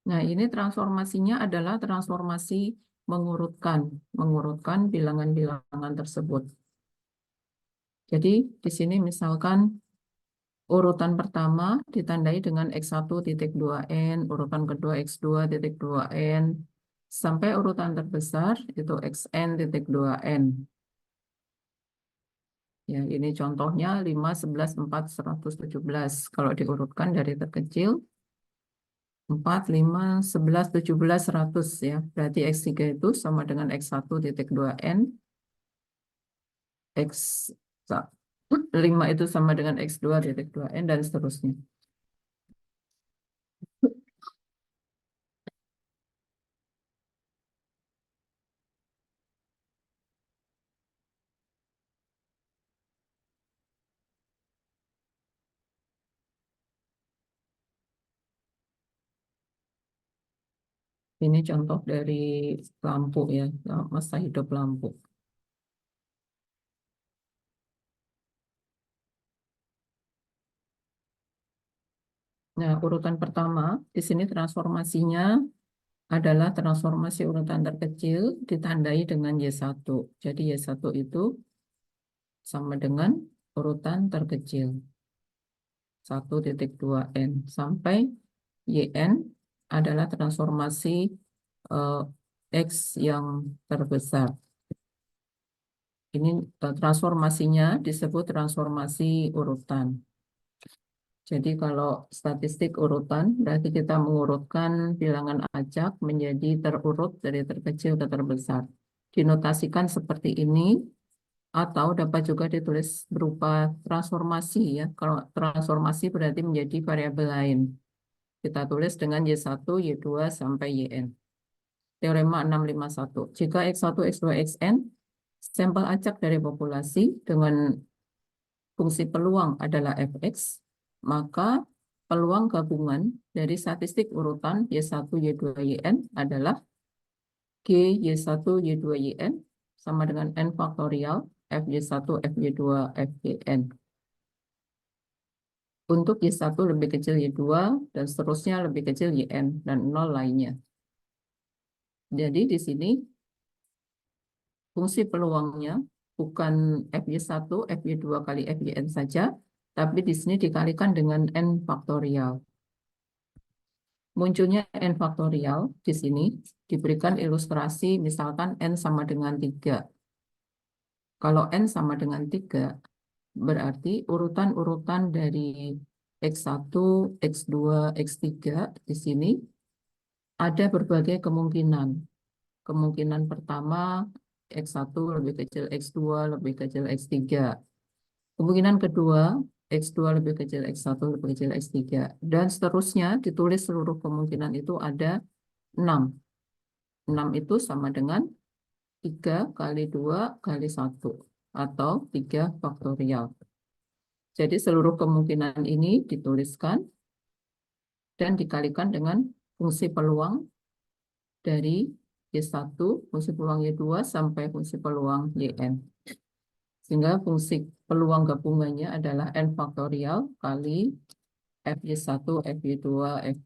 Nah, ini transformasinya adalah transformasi mengurutkan bilangan-bilangan tersebut. Jadi, di sini misalkan urutan pertama ditandai dengan X1.2N, urutan kedua X2.2N, sampai urutan terbesar itu Xn.2N. Ya, ini contohnya 5, 11, 4, 117. Kalau diurutkan dari terkecil, 4, 5, 11, 17, 100 ya. Berarti X3 itu sama dengan X1.2N, X5 itu sama dengan X2.2N, dan seterusnya. Ini contoh dari lampu ya, masa hidup lampu. Nah, urutan pertama, di sini transformasinya adalah transformasi urutan terkecil ditandai dengan Y1. Jadi Y1 itu sama dengan urutan terkecil 1.2N sampai YN adalah transformasi eh, X yang terbesar. Ini transformasinya disebut transformasi urutan. Jadi kalau statistik urutan, berarti kita mengurutkan bilangan acak menjadi terurut dari terkecil ke terbesar. Dinotasikan seperti ini, atau dapat juga ditulis berupa transformasi ya. Kalau transformasi berarti menjadi variabel lain. Kita tulis dengan Y1, Y2, sampai YN. Teorema 651. Jika X1, X2, Xn, sampel acak dari populasi dengan fungsi peluang adalah Fx, maka peluang gabungan dari statistik urutan Y1, Y2, Yn adalah G Y1, Y2, Yn sama dengan N faktorial Fy1, Fy2, Fyn. Untuk Y1 lebih kecil Y2 dan seterusnya lebih kecil Yn dan 0 lainnya. Jadi di sini fungsi peluangnya bukan Fy1, Fy2 kali Fyn saja, tapi di sini dikalikan dengan N faktorial. Munculnya N faktorial di sini diberikan ilustrasi misalkan N sama dengan 3. Kalau N sama dengan 3, berarti urutan-urutan dari X1, X2, X3 di sini ada berbagai kemungkinan. Kemungkinan pertama, X1 lebih kecil X2, lebih kecil X3. Kemungkinan kedua, X2 lebih kecil X1, lebih kecil X3. Dan seterusnya ditulis seluruh kemungkinan itu ada 6. 6 itu sama dengan 3 kali 2 kali 1. Atau 3 faktorial. Jadi seluruh kemungkinan ini dituliskan dan dikalikan dengan fungsi peluang dari Y1, fungsi peluang Y2, sampai fungsi peluang Yn. Sehingga fungsi peluang gabungannya adalah N faktorial kali Fy1, Fy2,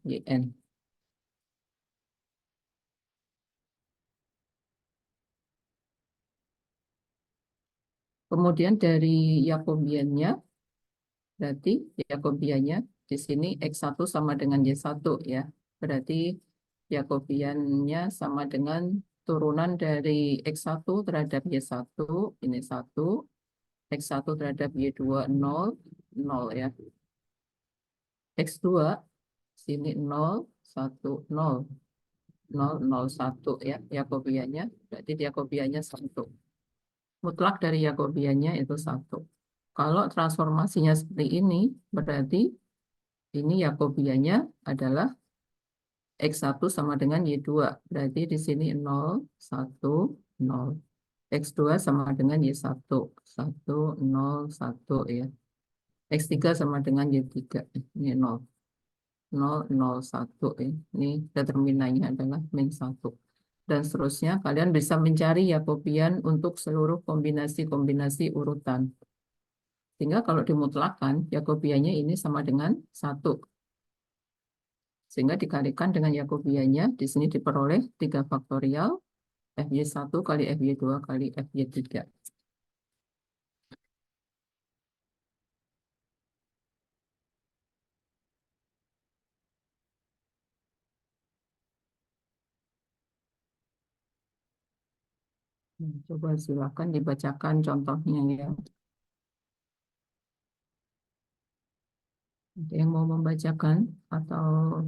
Fyn. Kemudian dari Jacobiannya, berarti Jacobiannya di sini X1 sama dengan Y1 ya. Berarti Jacobiannya sama dengan turunan dari X1 terhadap Y1, ini 1, X1 terhadap Y2, 0, 0 ya. X2, sini 0, 1, 0, 0, 0, 1 ya. Jacobiannya, berarti Jacobiannya 1. Mutlak dari Jacobiannya itu 1. Kalau transformasinya seperti ini, berarti ini Jacobiannya adalah X1 sama dengan Y2. Berarti di sini 0, 1, 0. X2 sama dengan Y1. 1, 0, 1 ya. X3 sama dengan Y3. Ini 0. 0, 0, 1 ya. Ini determinannya adalah min 1. Dan seterusnya, kalian bisa mencari Jacobian untuk seluruh kombinasi-kombinasi urutan. Sehingga kalau dimutlakan, Jacobiannya ini sama dengan 1. Sehingga dikalikan dengan Jacobiannya, di sini diperoleh 3 faktorial, FY1 kali FY2 kali FY3. Coba silakan dibacakan contohnya ya. Ada yang mau membacakan atau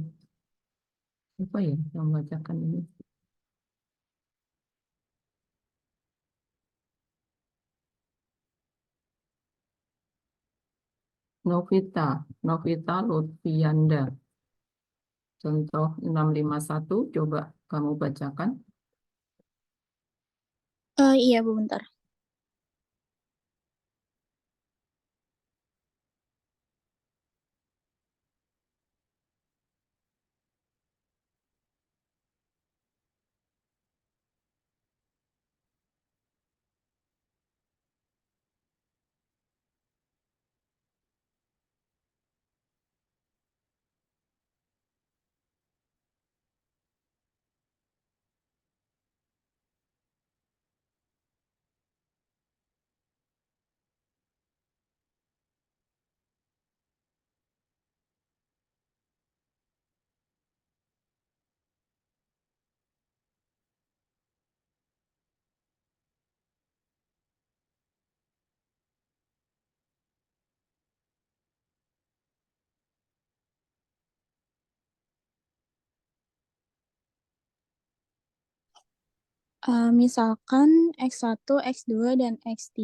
apa ya yang membacakan ini? Novita Lutfianda. Contoh 651, coba kamu bacakan. Iya, Bu, bentar. Misalkan X1, X2, dan X3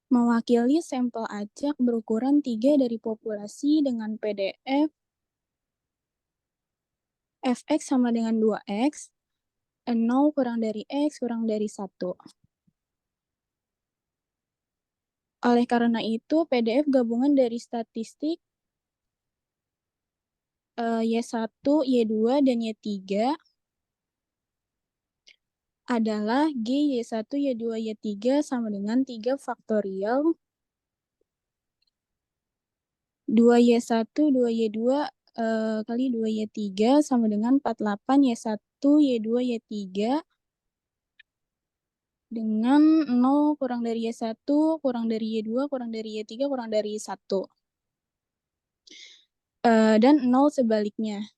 mewakili sampel acak berukuran 3 dari populasi dengan PDF Fx sama dengan 2X, 0 kurang dari X kurang dari 1. Oleh karena itu, PDF gabungan dari statistik Y1, Y2, dan Y3 adalah G, Y1, Y2, Y3 sama dengan 3 faktorial 2Y1, 2Y2 kali 2Y3 sama dengan 48 Y1, Y2, Y3 dengan 0 kurang dari Y1, kurang dari Y2, kurang dari Y3, kurang dari 1. Dan 0 sebaliknya.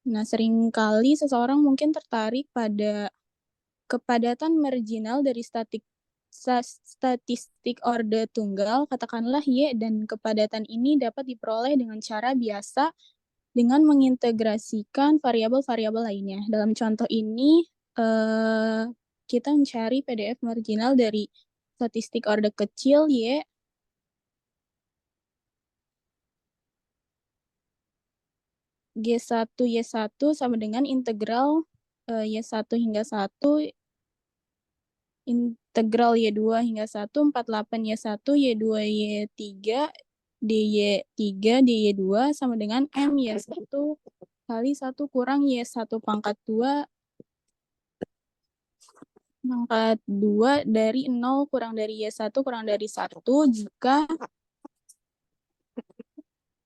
Nah, seringkali seseorang mungkin tertarik pada kepadatan marginal dari statistik orde tunggal, katakanlah Y, dan kepadatan ini dapat diperoleh dengan cara biasa dengan mengintegrasikan variabel-variabel lainnya. Dalam contoh ini, kita mencari PDF marginal dari statistik orde kecil Y, G1 Y1 sama dengan integral Y1 hingga 1, integral Y2 hingga 1, 48 Y1, Y2, Y3, dy3, dy2 sama dengan M Y1 kali 1 kurang Y1 pangkat 2 dari 0 kurang dari Y1 kurang dari 1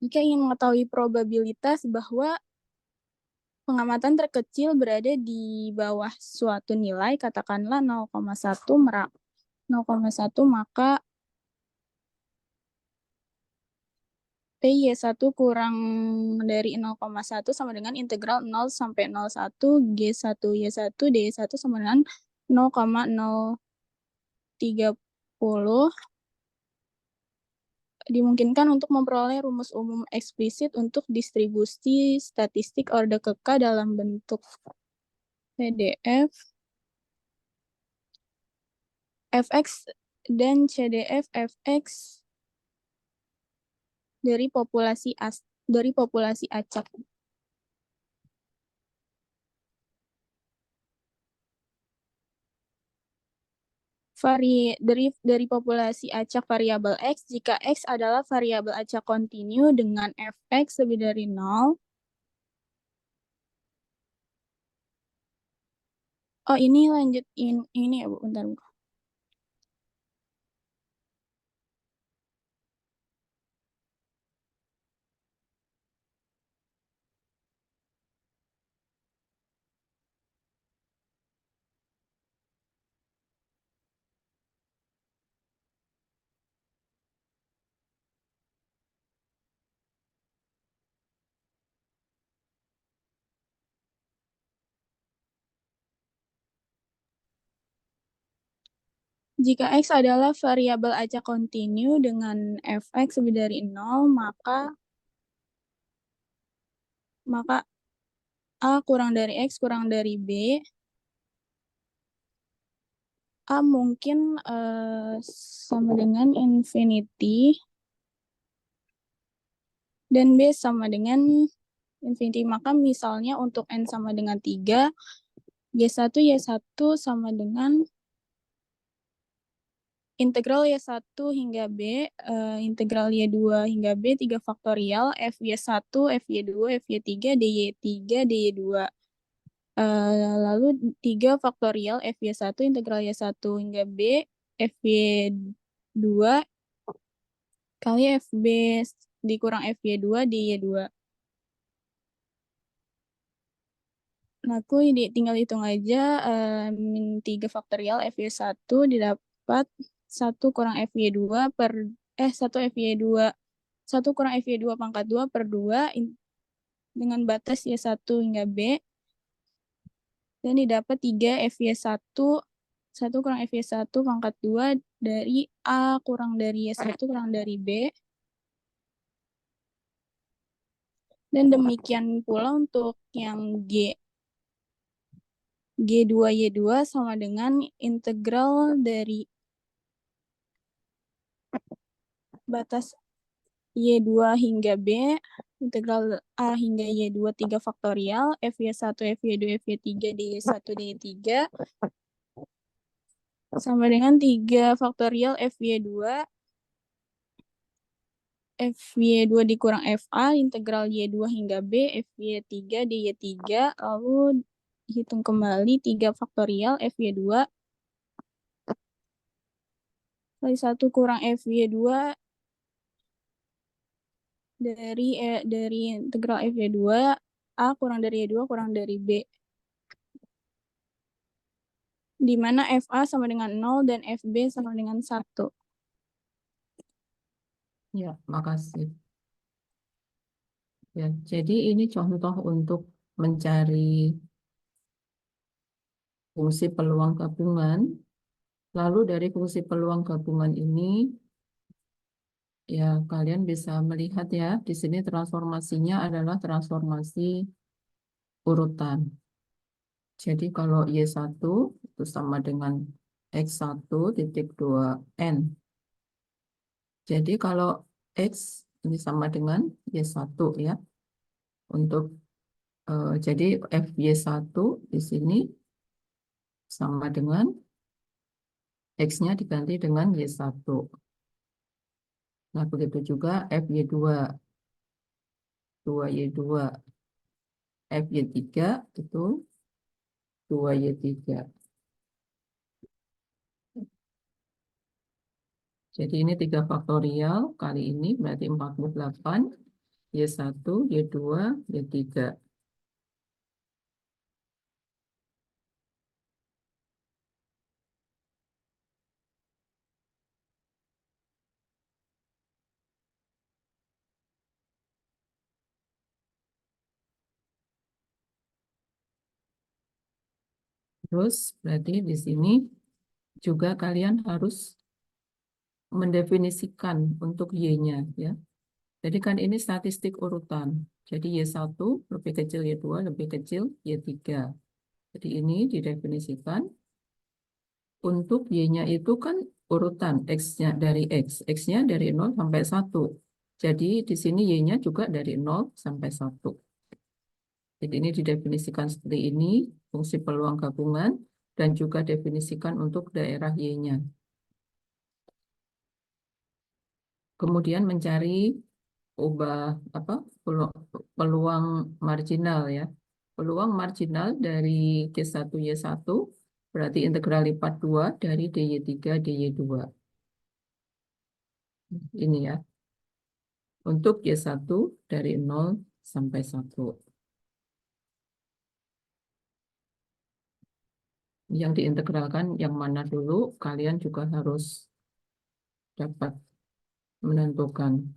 jika ingin mengetahui probabilitas bahwa pengamatan terkecil berada di bawah suatu nilai, katakanlah 0,1, maka PY1 kurang dari 0,1 sama dengan integral 0 sampai 0,1 G1 Y1 D1 sama dengan 0,030. Dimungkinkan untuk memperoleh rumus umum eksplisit untuk distribusi statistik orde K dalam bentuk PDF, Fx dan CDF Fx dari populasi acak. Dari populasi acak variabel X, jika X adalah variabel acak kontinu dengan Fx lebih dari 0. Oh, ini lanjut ini ya, Bu. Bentar, Bu. Jika X adalah variabel acak kontinu dengan Fx lebih dari 0, maka A kurang dari X kurang dari B. A mungkin sama dengan infinity dan B sama dengan infinity. Maka misalnya untuk N sama dengan 3, Y1 sama dengan integral Y1 hingga B, integral Y2 hingga B, 3 faktorial, Fy1, Fy2, Fy3, dy3, dy2. Lalu 3 faktorial Fy1 integral Y1 hingga B, Fy2 kali Fb dikurang Fy2 dy2. Nah, aku tinggal hitung aja, min 3 faktorial Fy1 didapat 1 kurang Fy2 1 Fy2, 1 kurang Fy2 pangkat 2 per 2 dengan batas Y1 hingga B, dan didapat 3 Fy1, 1 kurang Fy1 pangkat 2 dari A kurang dari Y1 kurang dari B. Dan demikian pula untuk yang G2Y2 sama dengan integral dari batas Y2 hingga B, integral A hingga Y2 3 faktorial, Fy1, Fy2, Fy3, dy1, dy3, sama dengan 3 faktorial Fy2, Fy2 dikurang Fa, integral Y2 hingga B, Fy3, dy3, lalu hitung kembali 3 faktorial Fy2 kali 1 kurang Fy2 dari integral Fy2, A kurang dari Y2 kurang dari B. Di mana Fa sama dengan 0 dan Fb sama dengan 1. Ya, makasih. Ya, jadi ini contoh untuk mencari fungsi peluang gabungan. Lalu dari fungsi peluang gabungan ini, ya kalian bisa melihat ya, di sini transformasinya adalah transformasi urutan. Jadi kalau Y1 itu sama dengan X1 titik 2N. Jadi kalau X ini sama dengan Y1 ya. Untuk jadi FY1 di sini sama dengan X-nya diganti dengan Y1. Nah, begitu juga FY2, 2Y2, FY3 itu 2Y3. Jadi ini 3 faktorial, kali ini berarti 48, Y1, Y2, Y3. Terus berarti di sini juga kalian harus mendefinisikan untuk Y-nya ya. Jadi kan ini statistik urutan. Jadi Y1 lebih kecil Y2 lebih kecil Y3. Jadi ini didefinisikan untuk Y-nya itu kan urutan X-nya dari X. X-nya dari 0 sampai 1. Jadi di sini Y-nya juga dari 0 sampai 1. Jadi ini didefinisikan seperti ini, fungsi peluang gabungan, dan juga definisikan untuk daerah Y-nya. Kemudian mencari ubah apa peluang marginal ya. Peluang marginal dari Q1Y1 berarti integral lipat 2 dari dy3 dy2. Ini ya. Untuk Y1 dari 0 sampai 1. Yang diintegralkan yang mana dulu, kalian juga harus dapat menentukan.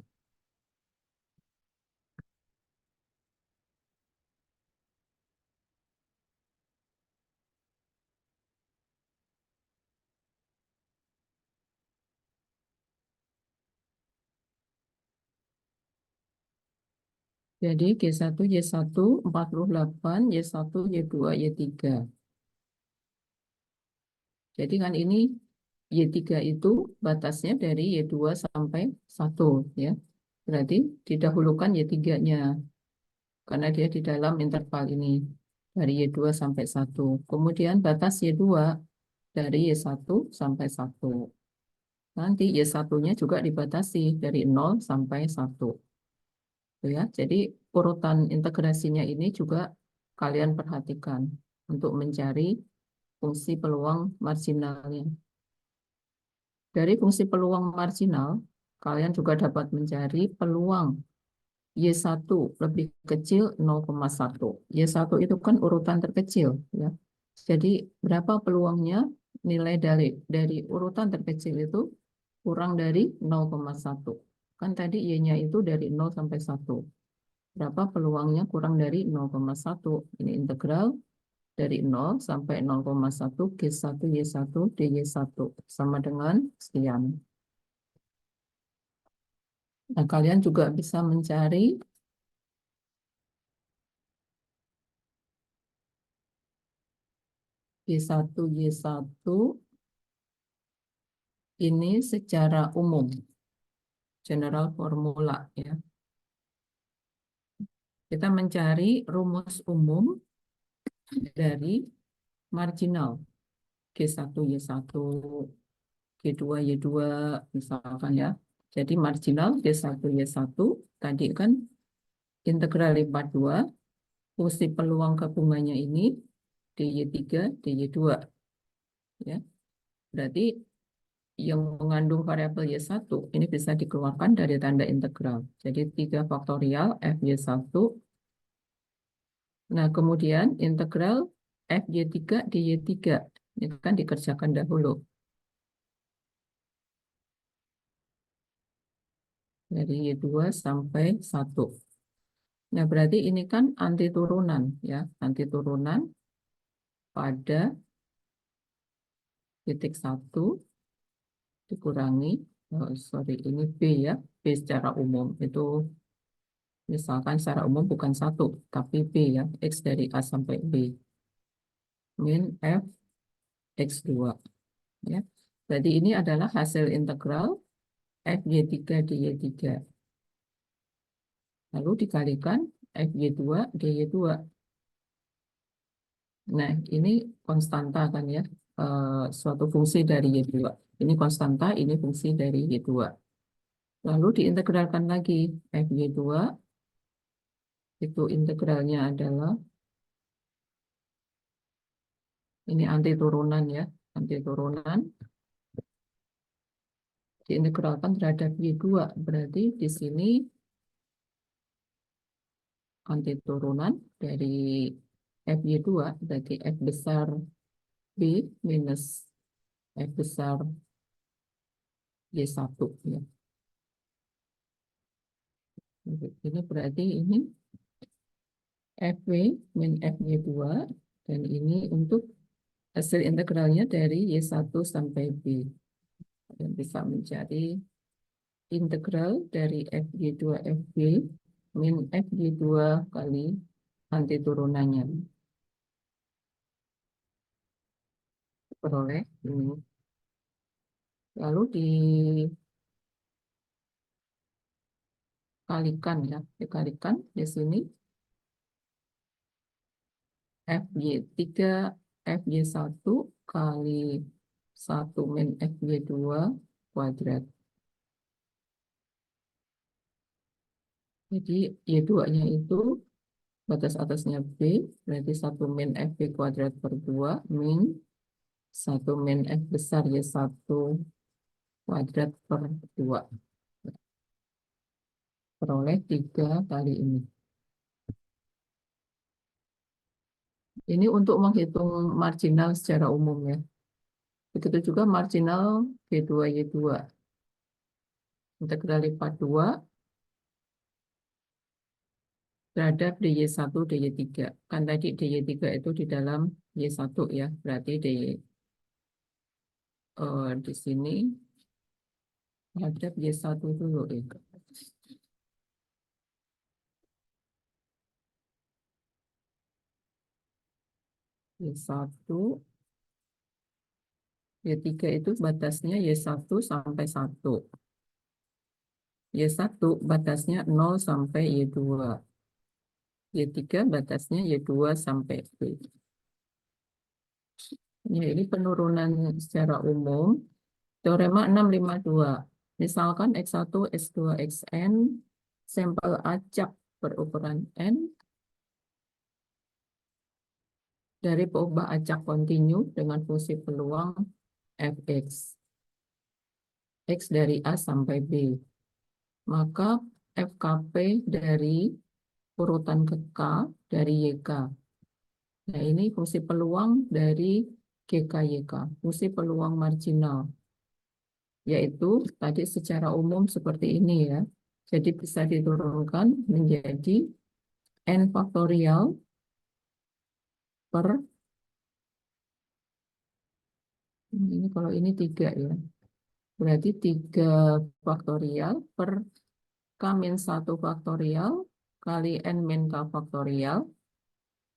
Jadi G1, Y1, 48, Y1, Y2, Y3. Jadi kan ini Y3 itu batasnya dari Y2 sampai 1 ya. Berarti didahulukan Y3-nya karena dia di dalam interval ini dari Y2 sampai 1. Kemudian batas Y2 dari Y1 sampai 1. Nanti Y1-nya juga dibatasi dari 0 sampai 1. Gitu ya. Jadi urutan integrasinya ini juga kalian perhatikan untuk mencari fungsi peluang marginalnya. Dari fungsi peluang marginal, kalian juga dapat mencari peluang Y1 lebih kecil 0,1. Y1 itu kan urutan terkecil, ya. Jadi berapa peluangnya? Nilai dari urutan terkecil itu kurang dari 0,1. Kan tadi Y-nya itu dari 0 sampai 1. Berapa peluangnya kurang dari 0,1? Ini integral dari 0 sampai 0,1 G1 Y1 dy1 sama dengan sekian. Nah, kalian juga bisa mencari Y1 Y1 ini secara umum, general formula ya. Kita mencari rumus umum dari marginal G1 Y1, G2 Y2 misalkan ya. Jadi marginal G1 Y1 tadi kan integral lipat 2 fungsi peluang gabungannya ini dy3 dy2 ya. Berarti yang mengandung variabel Y1 ini bisa dikeluarkan dari tanda integral. Jadi 3 faktorial FY1. Nah, kemudian integral FY3 dy3. Ini kan dikerjakan dahulu. Dari Y2 sampai 1. Nah, berarti ini kan anti turunan ya. Anti turunan pada titik 1 dikurangi, sorry ini B ya. B secara umum itu misalkan secara umum bukan 1, tapi B ya. X dari A sampai B. Min F X2 ya. Jadi ini adalah hasil integral FY3 dy3. Lalu dikalikan FY2 dy2. Nah, ini konstanta kan ya. Suatu fungsi dari Y2. Ini konstanta, ini fungsi dari Y2. Lalu diintegralkan lagi FY2 itu integralnya adalah ini anti turunan ya. Anti turunan diintegralkan terhadap Y2. Berarti di sini anti turunan dari FY2 berarti F besar B minus F besar Y1 ya. Ini berarti ini FW min FY2 dan ini untuk hasil integralnya dari Y1 sampai B. Dan bisa mencari integral dari FY2 FB min FY2 kali anti turunannya. Peroleh ini. Lalu dikalikan ya, dikalikan di sini FY3 FY1 kali 1 min FY2 kuadrat. Jadi Y2-nya itu batas atasnya B, berarti 1 min FB kuadrat per 2 min 1 min F besar Y1 kuadrat per 2. Peroleh 3 kali ini. Ini untuk menghitung marginal secara umum ya. Begitu juga marginal G2Y2. Integral lipat 2 terhadap dy1 dy3. Kan tadi dy3 itu di dalam y1 ya. Berarti di sini terhadap y1 dulu ya. Y1, Y3 itu batasnya Y1 sampai 1. Y1 batasnya 0 sampai Y2. Y3 batasnya Y2 sampai B. Ya, ini penurunan secara umum. Teorema 652. Misalkan X1, X2, Xn, sampel acak berukuran N dari peubah acak kontinu dengan fungsi peluang Fx. X dari A sampai B. Maka FKP dari urutan ke K dari YK. Nah, ini fungsi peluang dari GKYK, fungsi peluang marginal, yaitu tadi secara umum seperti ini ya. Jadi bisa diturunkan menjadi N faktorial per, ini kalau ini 3 ya. Berarti 3 faktorial per K-1 faktorial kali N K faktorial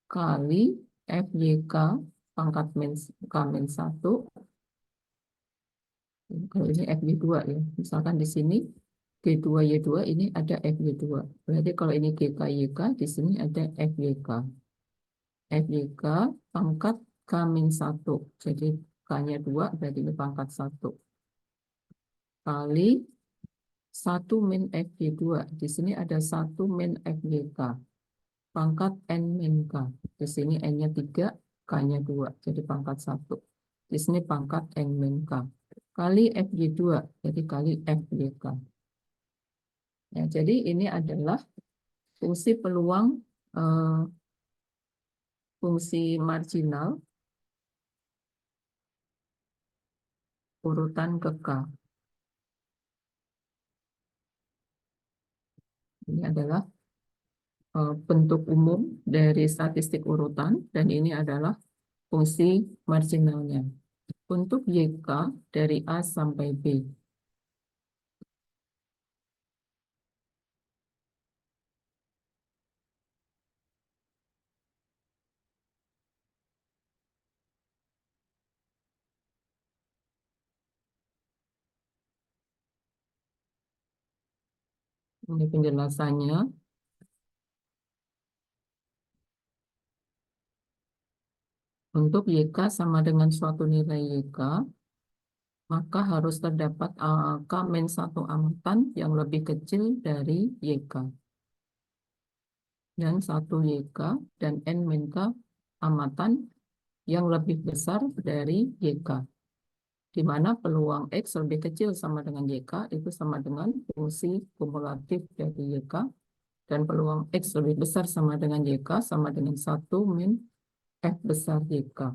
kali FYK pangkat K-1. Kalau ini FY2 ya. Misalkan di sini G2Y2 ini ada FY2. Berarti kalau ini GKYK di sini ada FYK. FYK pangkat K-1. Jadi K-nya 2 berarti ini pangkat 1. Kali 1 min FY2. Di sini ada 1 min FYK. Pangkat N min K. Di sini N-nya 3, K-nya 2. Jadi pangkat 1. Di sini pangkat N min K. Kali FY2. Jadi kali FYK. Ya, jadi ini adalah fungsi peluang, fungsi marginal urutan ke K. Ini adalah bentuk umum dari statistik urutan dan ini adalah fungsi marginalnya. Untuk YK dari A sampai B. Ini penjelasannya. Untuk YK sama dengan suatu nilai YK, maka harus terdapat K-1 amatan yang lebih kecil dari YK. Dan 1 YK dan N-K amatan yang lebih besar dari YK. Di mana peluang X lebih kecil sama dengan YK itu sama dengan fungsi kumulatif dari YK. Dan peluang X lebih besar sama dengan YK sama dengan 1 min F besar YK.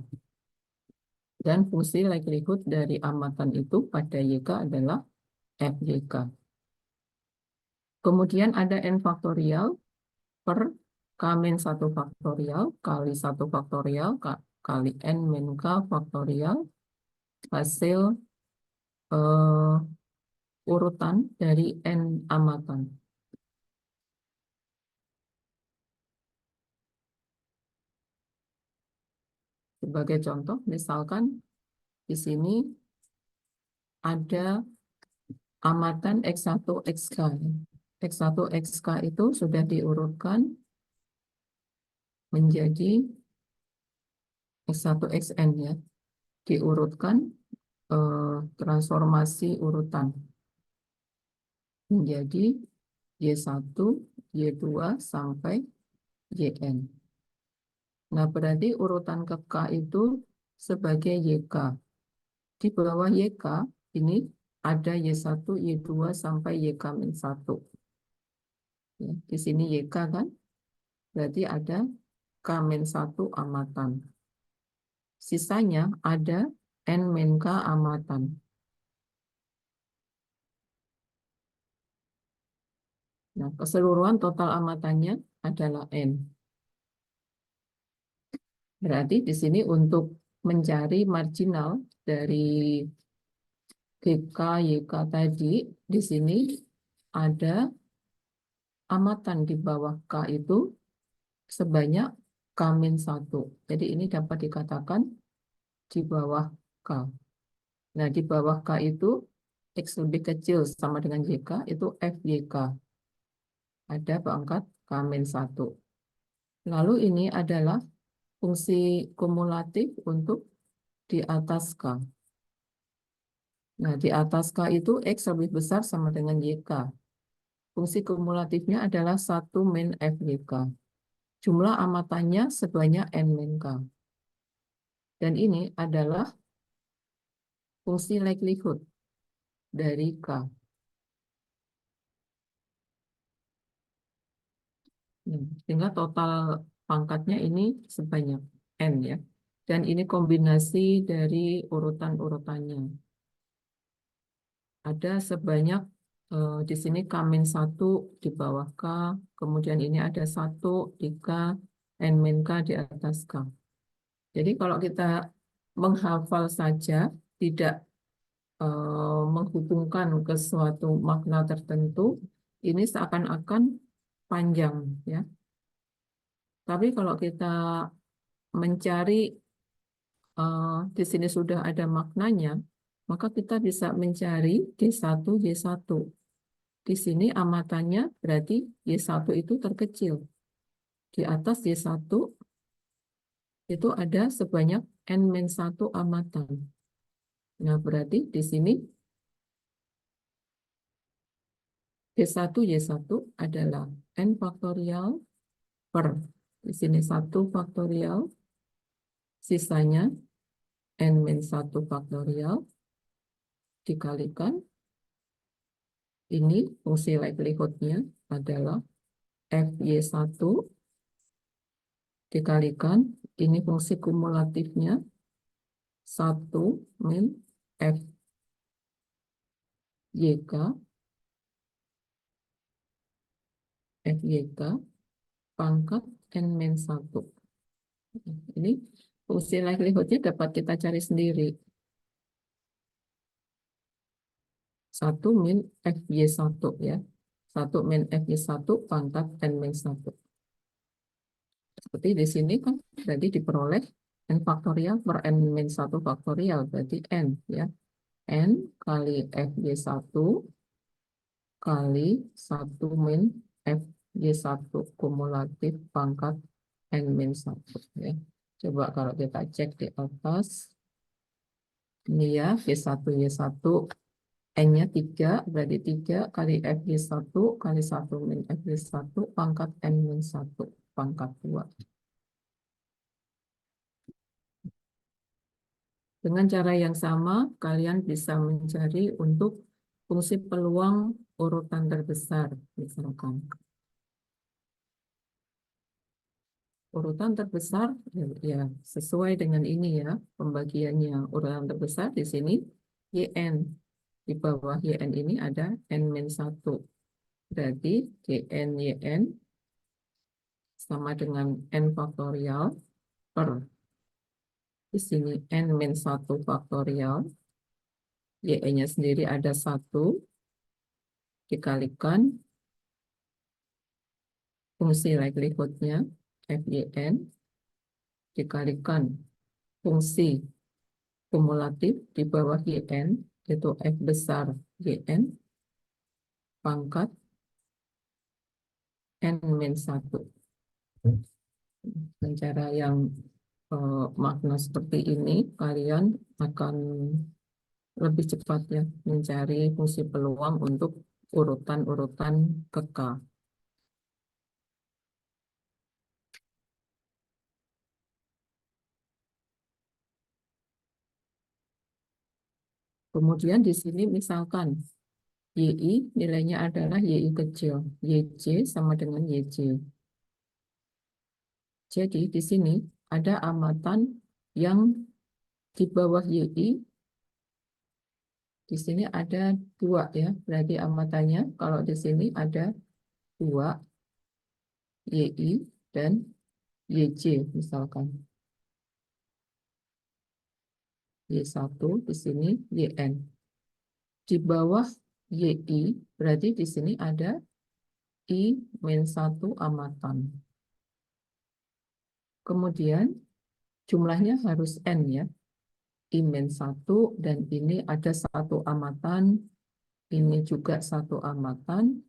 Dan fungsi likelihood dari amatan itu pada YK adalah FYK. Kemudian ada N faktorial per K-1 faktorial kali 1 faktorial kali N-K faktorial hasil urutan dari N amatan. Sebagai contoh, misalkan di sini ada amatan X1, XK. X1, XK itu sudah diurutkan menjadi X1, XN ya. Diurutkan transformasi urutan menjadi Y1, Y2 sampai YN. Nah, berarti urutan ke K itu sebagai YK. Di bawah YK ini ada Y1, Y2 sampai YK-1. Ya, di sini YK kan, berarti ada K-1 amatan. Sisanya ada N-K amatan. Nah, keseluruhan total amatannya adalah N. Berarti di sini untuk mencari marginal dari GK, YK tadi, di sini ada amatan di bawah K itu sebanyak K-1. Jadi ini dapat dikatakan di bawah K. Nah, di bawah K itu X lebih kecil sama dengan YK, itu FYK. Ada pangkat K-1. Lalu ini adalah fungsi kumulatif untuk di atas K. Nah, di atas K itu X lebih besar sama dengan YK. Fungsi kumulatifnya adalah 1 min FYK. Jumlah amatannya sebanyak N min K. Dan ini adalah fungsi likelihood dari K. Sehingga total pangkatnya ini sebanyak N ya. Dan ini kombinasi dari urutan-urutannya. Ada sebanyak di sini K-1 di bawah K, kemudian ini ada 1 di K, N-K di atas K. Jadi kalau kita menghafal saja, tidak menghubungkan ke suatu makna tertentu, ini seakan-akan panjang ya. Tapi kalau kita mencari di sini sudah ada maknanya, maka kita bisa mencari D1, Y1. Di sini amatannya berarti Y1 itu terkecil. Di atas Y1 itu ada sebanyak N-1 amatan. Nah, berarti di sini D1, Y1 adalah N faktorial per. Di sini 1 faktorial, sisanya N-1 faktorial dikalikan. Ini fungsi likelihood-nya adalah FY1 dikalikan, ini fungsi kumulatifnya 1 min FYK pangkat N-1. Ini fungsi likelihood-nya dapat kita cari sendiri. 1 min FY1 ya. 1 min FY1 pangkat N-1. Seperti di sini kan jadi diperoleh N faktorial per N-1 faktorial, berarti N ya. N kali FY1 kali 1 min FY1 kumulatif pangkat N-1 ya. Coba kalau kita cek di atas, ini ya Y1 Y1 N-nya 3, berarti 3 kali FY1 kali 1 min FY1 pangkat N-1 pangkat 2. Dengan cara yang sama, kalian bisa mencari untuk fungsi peluang urutan terbesar, misalkan. Urutan terbesar, ya sesuai dengan ini ya, pembagiannya. Urutan terbesar di sini, YN. Di bawah YN ini ada N-1. Berarti GN YN sama dengan N faktorial per. Di sini N-1 faktorial. YN-nya sendiri ada 1. Dikalikan fungsi likelihood-nya FYN dikalikan fungsi kumulatif di bawah YN itu F besar YN pangkat N-1. Dengan cara yang makna seperti ini, kalian akan lebih cepat ya mencari fungsi peluang untuk urutan-urutan ke K. Kemudian di sini misalkan YI nilainya adalah YI kecil, YC sama dengan YC. Jadi di sini ada amatan yang di bawah YI, di sini ada 2 ya, berarti amatannya kalau di sini ada 2 YI dan YC misalkan. Y1 di sini YN. Di bawah YI berarti di sini ada I-1 amatan. Kemudian jumlahnya harus N ya. I-1 dan ini ada satu amatan, ini juga satu amatan.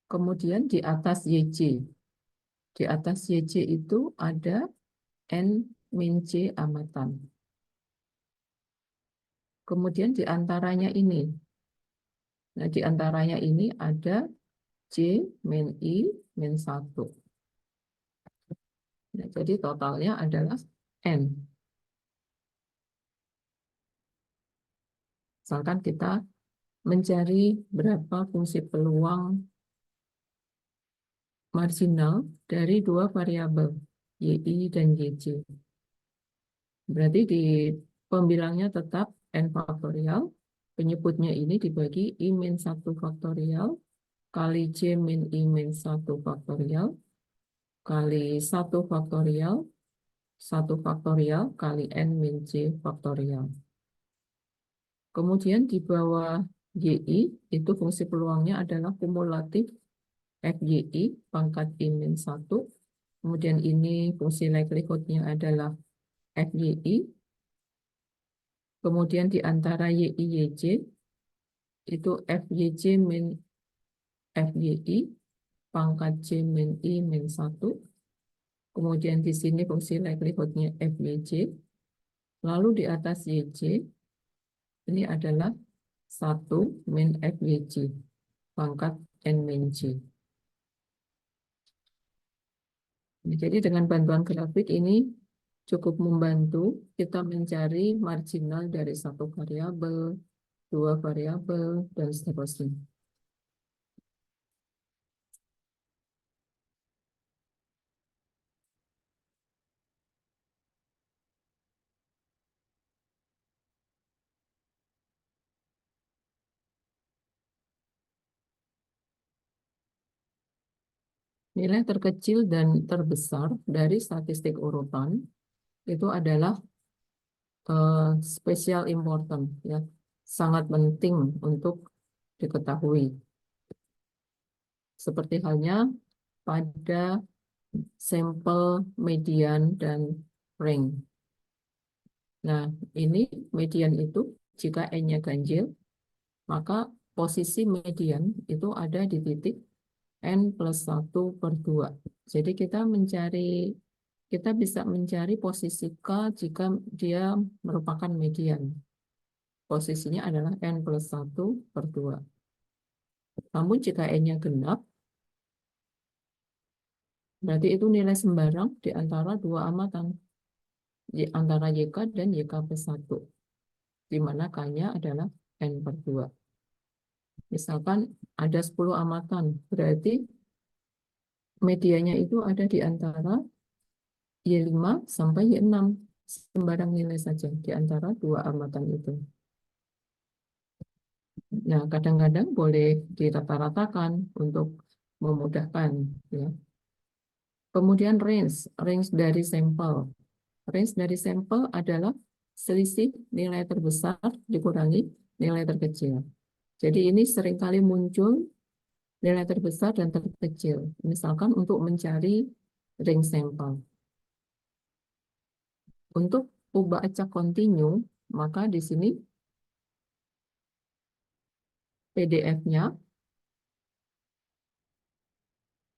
Kemudian di atas YC. Di atas YC itu ada N-C amatan. Kemudian di antaranya ini. Nah, di antaranya ini ada C min I min 1. Nah, jadi totalnya adalah N. Misalkan kita mencari berapa fungsi peluang marginal dari dua variabel, YI dan YC. Berarti di pembilangnya tetap N faktorial, penyebutnya ini dibagi I min 1 faktorial, kali C min I min 1 faktorial, kali 1 faktorial, 1 faktorial, kali N min C faktorial. Kemudian di bawah YI, itu fungsi peluangnya adalah kumulatif FYI pangkat I min 1. Kemudian ini fungsi likelihood-nya adalah FYI. Kemudian di antara YI, YC, itu FYC min FYI pangkat C min I min 1. Kemudian di sini fungsi likelihood-nya FYC. Lalu di atas YC, ini adalah 1 min FYC pangkat N min C. Jadi dengan bantuan grafik ini cukup membantu kita mencari marginal dari satu variabel, dua variabel, dan seterusnya. Nilai terkecil dan terbesar dari statistik urutan itu adalah special important, ya, sangat penting untuk diketahui. Seperti halnya pada sampel, median, dan rank. Nah, ini median itu jika N-nya ganjil, maka posisi median itu ada di titik N plus 1 per 2. Jadi kita bisa mencari posisi K jika dia merupakan median. Posisinya adalah N plus 1 per 2. Namun jika N-nya genap, berarti itu nilai sembarang di antara dua amatan, di antara YK dan YK plus 1, di mana K-nya adalah N per 2. Misalkan ada 10 amatan, berarti medianya itu ada di antara Y5 sampai Y6, sembarang nilai saja di antara dua amatan itu. Nah, kadang-kadang boleh dirata-ratakan untuk memudahkan, ya. Kemudian range dari sampel. Range dari sampel adalah selisih nilai terbesar dikurangi nilai terkecil. Jadi ini seringkali muncul nilai terbesar dan terkecil. Misalkan untuk mencari range sampel. Untuk ubah acak kontinu, maka di sini PDF-nya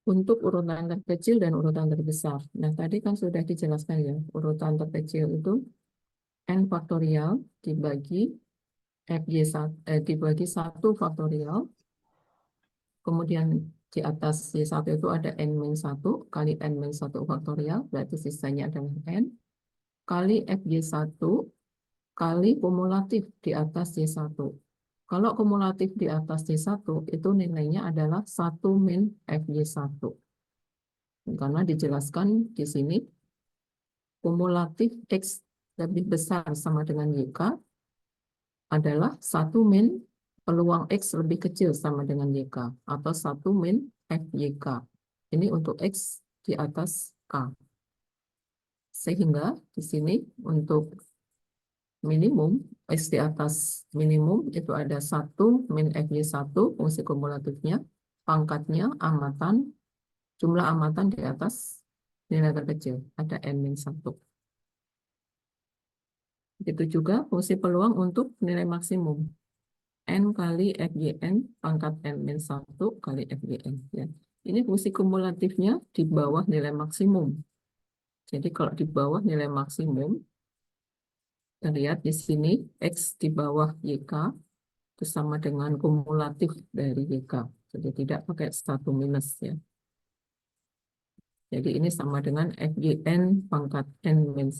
untuk urutan terkecil dan urutan terbesar. Nah, tadi kan sudah dijelaskan ya, urutan terkecil itu N faktorial dibagi dibagi 1 faktorial, kemudian di atas Y1 itu ada N-1 kali N-1 faktorial, berarti sisanya adalah N, kali FY1 kali kumulatif di atas Y1. Kalau kumulatif di atas Y1, itu nilainya adalah 1 min FY1. Karena dijelaskan di sini, kumulatif X lebih besar sama dengan YK adalah 1 min peluang X lebih kecil sama dengan YK, atau 1 min FYK. Ini untuk X di atas K. Sehingga di sini untuk minimum, X di atas minimum itu ada 1 min FY1, fungsi kumulatifnya, pangkatnya, amatan, jumlah amatan di atas nilai terkecil, ada n-1. Itu juga fungsi peluang untuk nilai maksimum. N kali FYN pangkat n-1 kali FYN. Ya. Ini fungsi kumulatifnya di bawah nilai maksimum. Jadi kalau di bawah nilai maksimum, terlihat di sini X di bawah YK itu sama dengan kumulatif dari YK. Jadi tidak pakai satu minus ya. Jadi ini sama dengan FYN pangkat N-1.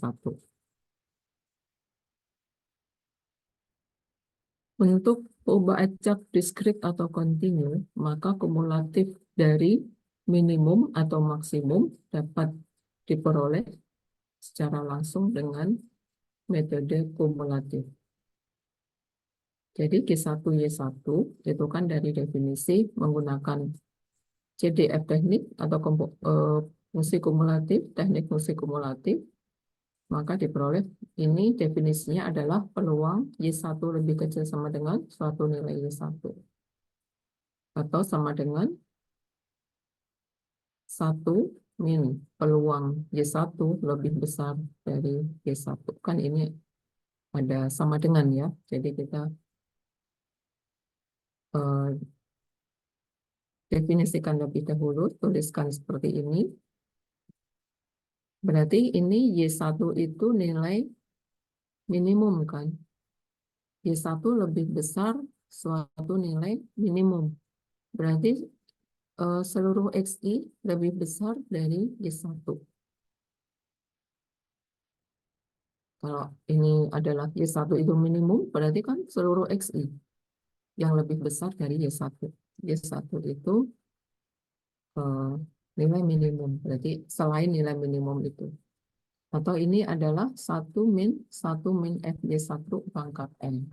Untuk perubahan acak diskrit atau kontinu, maka kumulatif dari minimum atau maksimum dapat diperoleh secara langsung dengan metode kumulatif. Jadi Q1Y1 itu kan dari definisi menggunakan CDF teknik atau fungsi kumulatif, teknik fungsi kumulatif, maka diperoleh ini definisinya adalah peluang Y1 lebih kecil sama dengan suatu nilai Y1 atau sama dengan 1 min peluang Y1 lebih besar dari Y1. Kan ini ada sama dengan ya. Jadi kita eh, definisikan lebih dahulu, tuliskan seperti ini. Berarti ini Y1 itu nilai minimum kan. Y1 lebih besar suatu nilai minimum. Berarti seluruh XI lebih besar dari Y1. Kalau ini adalah Y1 itu minimum, berarti kan seluruh XI yang lebih besar dari Y1. Y1 itu eh, nilai minimum, berarti selain nilai minimum itu. Atau ini adalah 1 min FY1 pangkat N.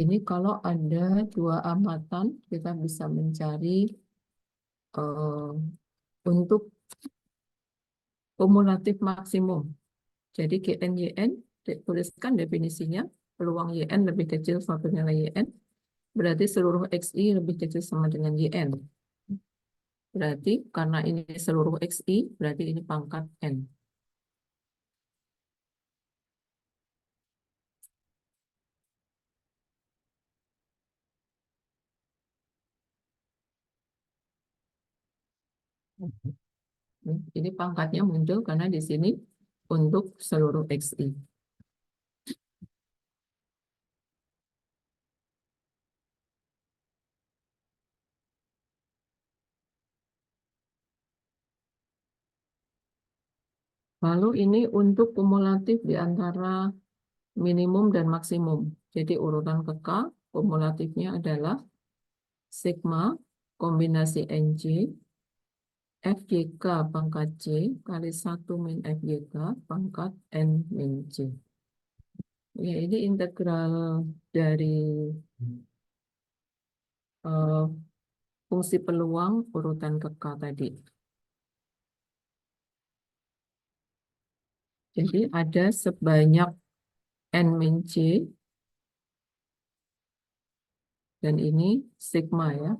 Ini kalau ada dua amatan, kita bisa mencari eh, untuk kumulatif maksimum. Jadi GN-YN, tuliskan definisinya, peluang YN lebih kecil suatu nilai YN, berarti seluruh XI lebih kecil sama dengan YN. Berarti karena ini seluruh XI, berarti ini pangkat N. Ini pangkatnya muncul karena di sini untuk seluruh XI. Lalu ini untuk kumulatif di antara minimum dan maksimum. Jadi urutan ke K, kumulatifnya adalah sigma kombinasi NC, FYK pangkat C kali 1 min FYK pangkat N min C. Ya, ini integral dari eh, fungsi peluang urutan ke K tadi. Jadi ada sebanyak N min C, dan ini sigma ya.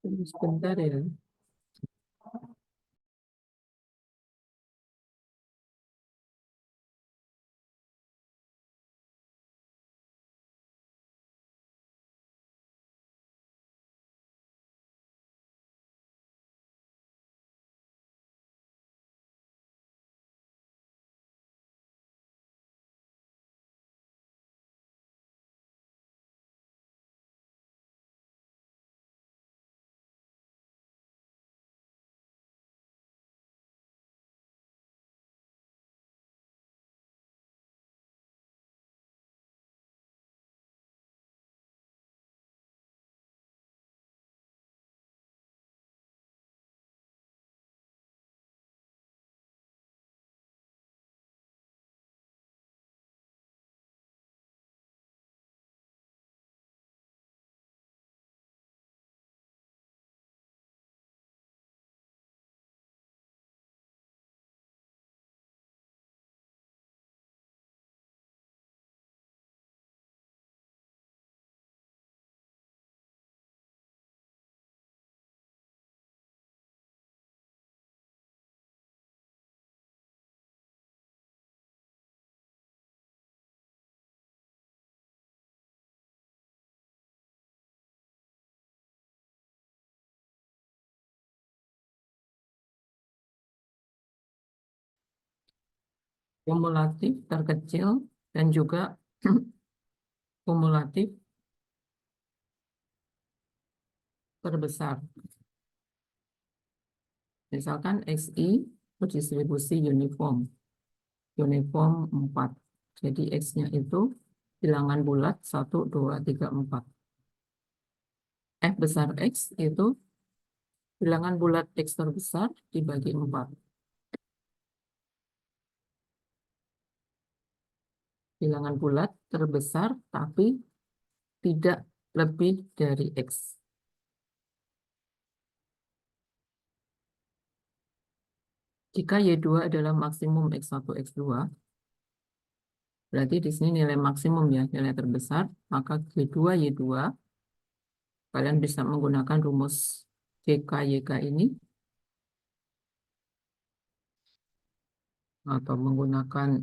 Tunggu sebentar ya. kumulatif terkecil dan juga kumulatif terbesar. Misalkan XI berdistribusi uniform. Uniform 4. Jadi X-nya itu bilangan bulat 1, 2, 3, 4. F besar X itu bilangan bulat X terbesar dibagi 4. Bilangan bulat terbesar tapi tidak lebih dari X. Jika Y2 adalah maksimum X1, X2, berarti di sini nilai maksimum ya, nilai terbesar, maka Y2, Y2, kalian bisa menggunakan rumus JK, YK ini, atau menggunakan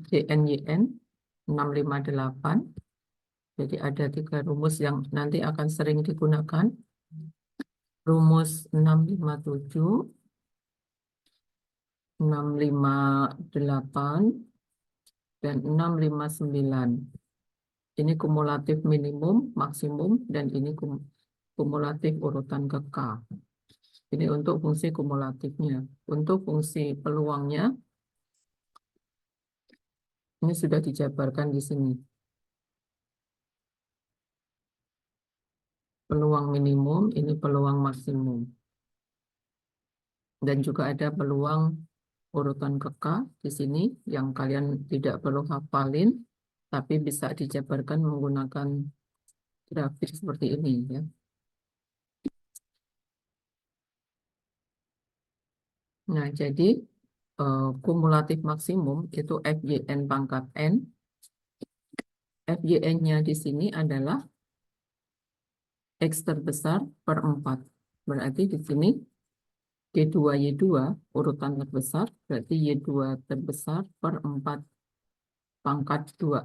JN, YN, 658. Jadi ada 3 rumus yang nanti akan sering digunakan. Rumus 657, 658, dan 659. Ini kumulatif minimum, maksimum, dan ini kumulatif urutan ke K. Ini untuk fungsi kumulatifnya. Untuk fungsi peluangnya, ini sudah dijabarkan di sini. Peluang minimum, ini peluang maksimum. Dan juga ada peluang urutan ke K di sini yang kalian tidak perlu hafalin, tapi bisa dijabarkan menggunakan grafik seperti ini ya. Nah, jadi kumulatif maksimum itu FYN pangkat N. FYN-nya di sini adalah X terbesar per 4. Berarti di sini Y2, Y2 urutan terbesar, berarti Y2 terbesar per 4 pangkat 2,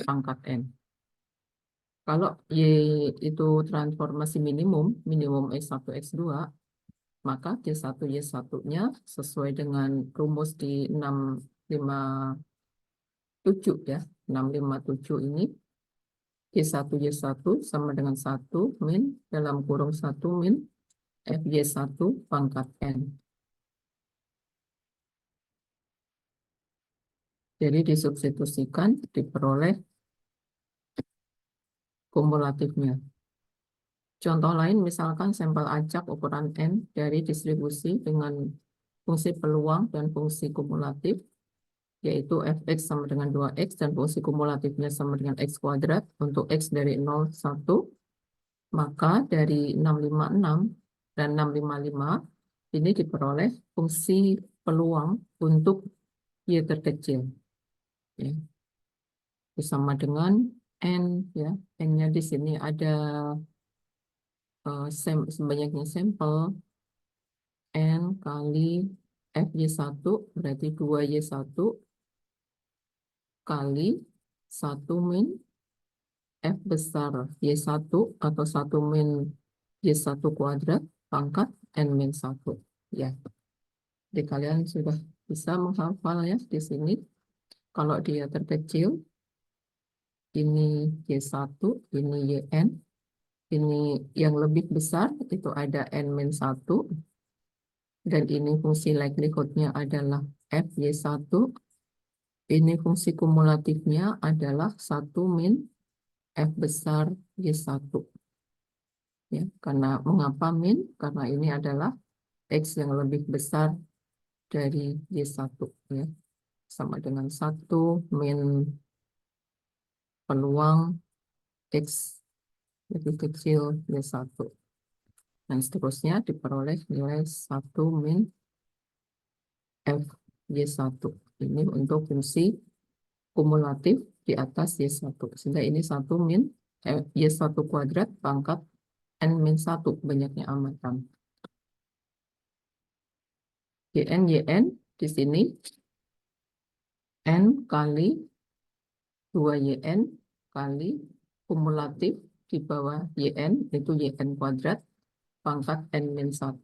pangkat N. Kalau Y itu transformasi minimum, minimum X1, X2, maka Y1, Y1-nya sesuai dengan rumus di 657 ya. 657 ini Y1, Y1 sama dengan 1 min dalam kurung 1 min FY1 pangkat N. Jadi disubstitusikan, diperoleh kumulatifnya. Contoh lain misalkan sampel acak ukuran N dari distribusi dengan fungsi peluang dan fungsi kumulatif, yaitu fx sama dengan 2x dan fungsi kumulatifnya sama dengan x kuadrat untuk x dari 0, 1, maka dari 656 dan 655 ini diperoleh fungsi peluang untuk Y terkecil. Ya. Sama dengan N, ya. N-nya di sini ada sebanyaknya sampel N kali FY1 berarti 2Y1 kali 1 min F besar Y1 atau 1 min Y1 kuadrat pangkat N min 1. Ya. Jadi kalian sudah bisa menghafal ya di sini. Kalau dia terkecil, ini Y1, ini YN. Ini yang lebih besar itu ada N-1. Dan ini fungsi likelihood-nya adalah FY1. Ini fungsi kumulatifnya adalah 1 min F besar Y1. Ya, karena mengapa min? Karena ini adalah X yang lebih besar dari Y1. Ya. Sama dengan 1 min peluang X lebih kecil Y1. Dan seterusnya diperoleh nilai 1 min F Y1. Ini untuk fungsi kumulatif di atas Y1. Sehingga ini 1 min Y1 kuadrat pangkat N min 1 banyaknya amatan. YN, YN di sini N kali 2YN kali kumulatif di bawah YN itu YN kuadrat pangkat N min 1.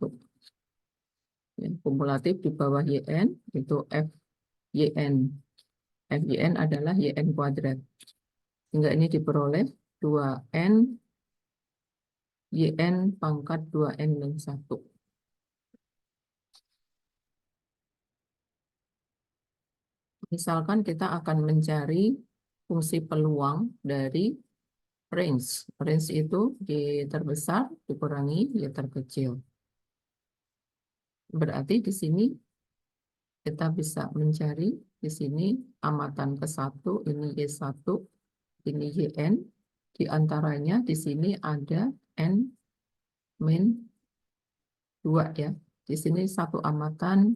Ya, kumulatif di bawah YN itu F YN. FYN adalah YN kuadrat. Sehingga ini diperoleh 2N YN pangkat 2N min 1. Misalkan kita akan mencari fungsi peluang dari range. Range itu Y terbesar dikurangi Y terkecil. Berarti di sini kita bisa mencari di sini amatan ke-1, ini Y1, ini YN. Di antaranya di sini ada N min 2 ya. Di sini satu amatan,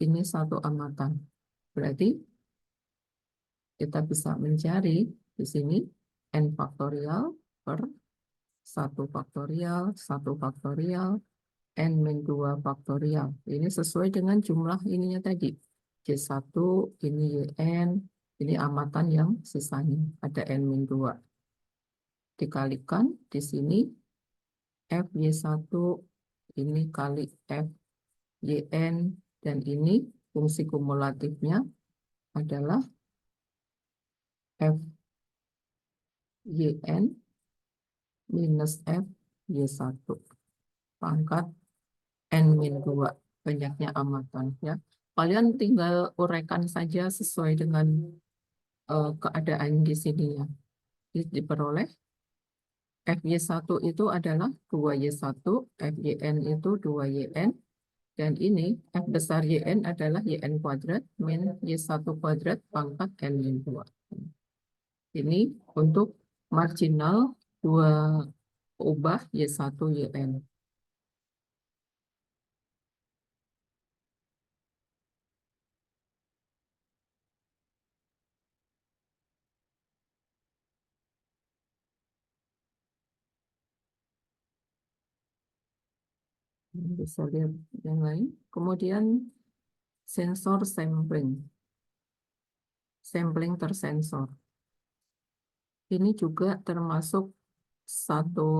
ini satu amatan. Berarti kita bisa mencari di sini N faktorial per 1 faktorial, 1 faktorial, N min 2 faktorial. Ini sesuai dengan jumlah ininya tadi. Y1, ini YN, ini amatan yang sisanya. Ada N min 2. Dikalikan di sini FY1, ini kali FYN, dan ini fungsi kumulatifnya adalah FYN minus FY1 pangkat N min 2, banyaknya amatan ya. Kalian tinggal uraikan saja sesuai dengan keadaan di sini ya. Diperoleh FY1 itu adalah 2Y1, FYN itu 2YN, dan ini F besar YN adalah YN kuadrat min Y1 kuadrat pangkat N min 2. Ini untuk marginal 2 ubah Y1 YN. Bisa lihat yang lain. Kemudian sensor sampling. Sampling tersensor. Ini juga termasuk satu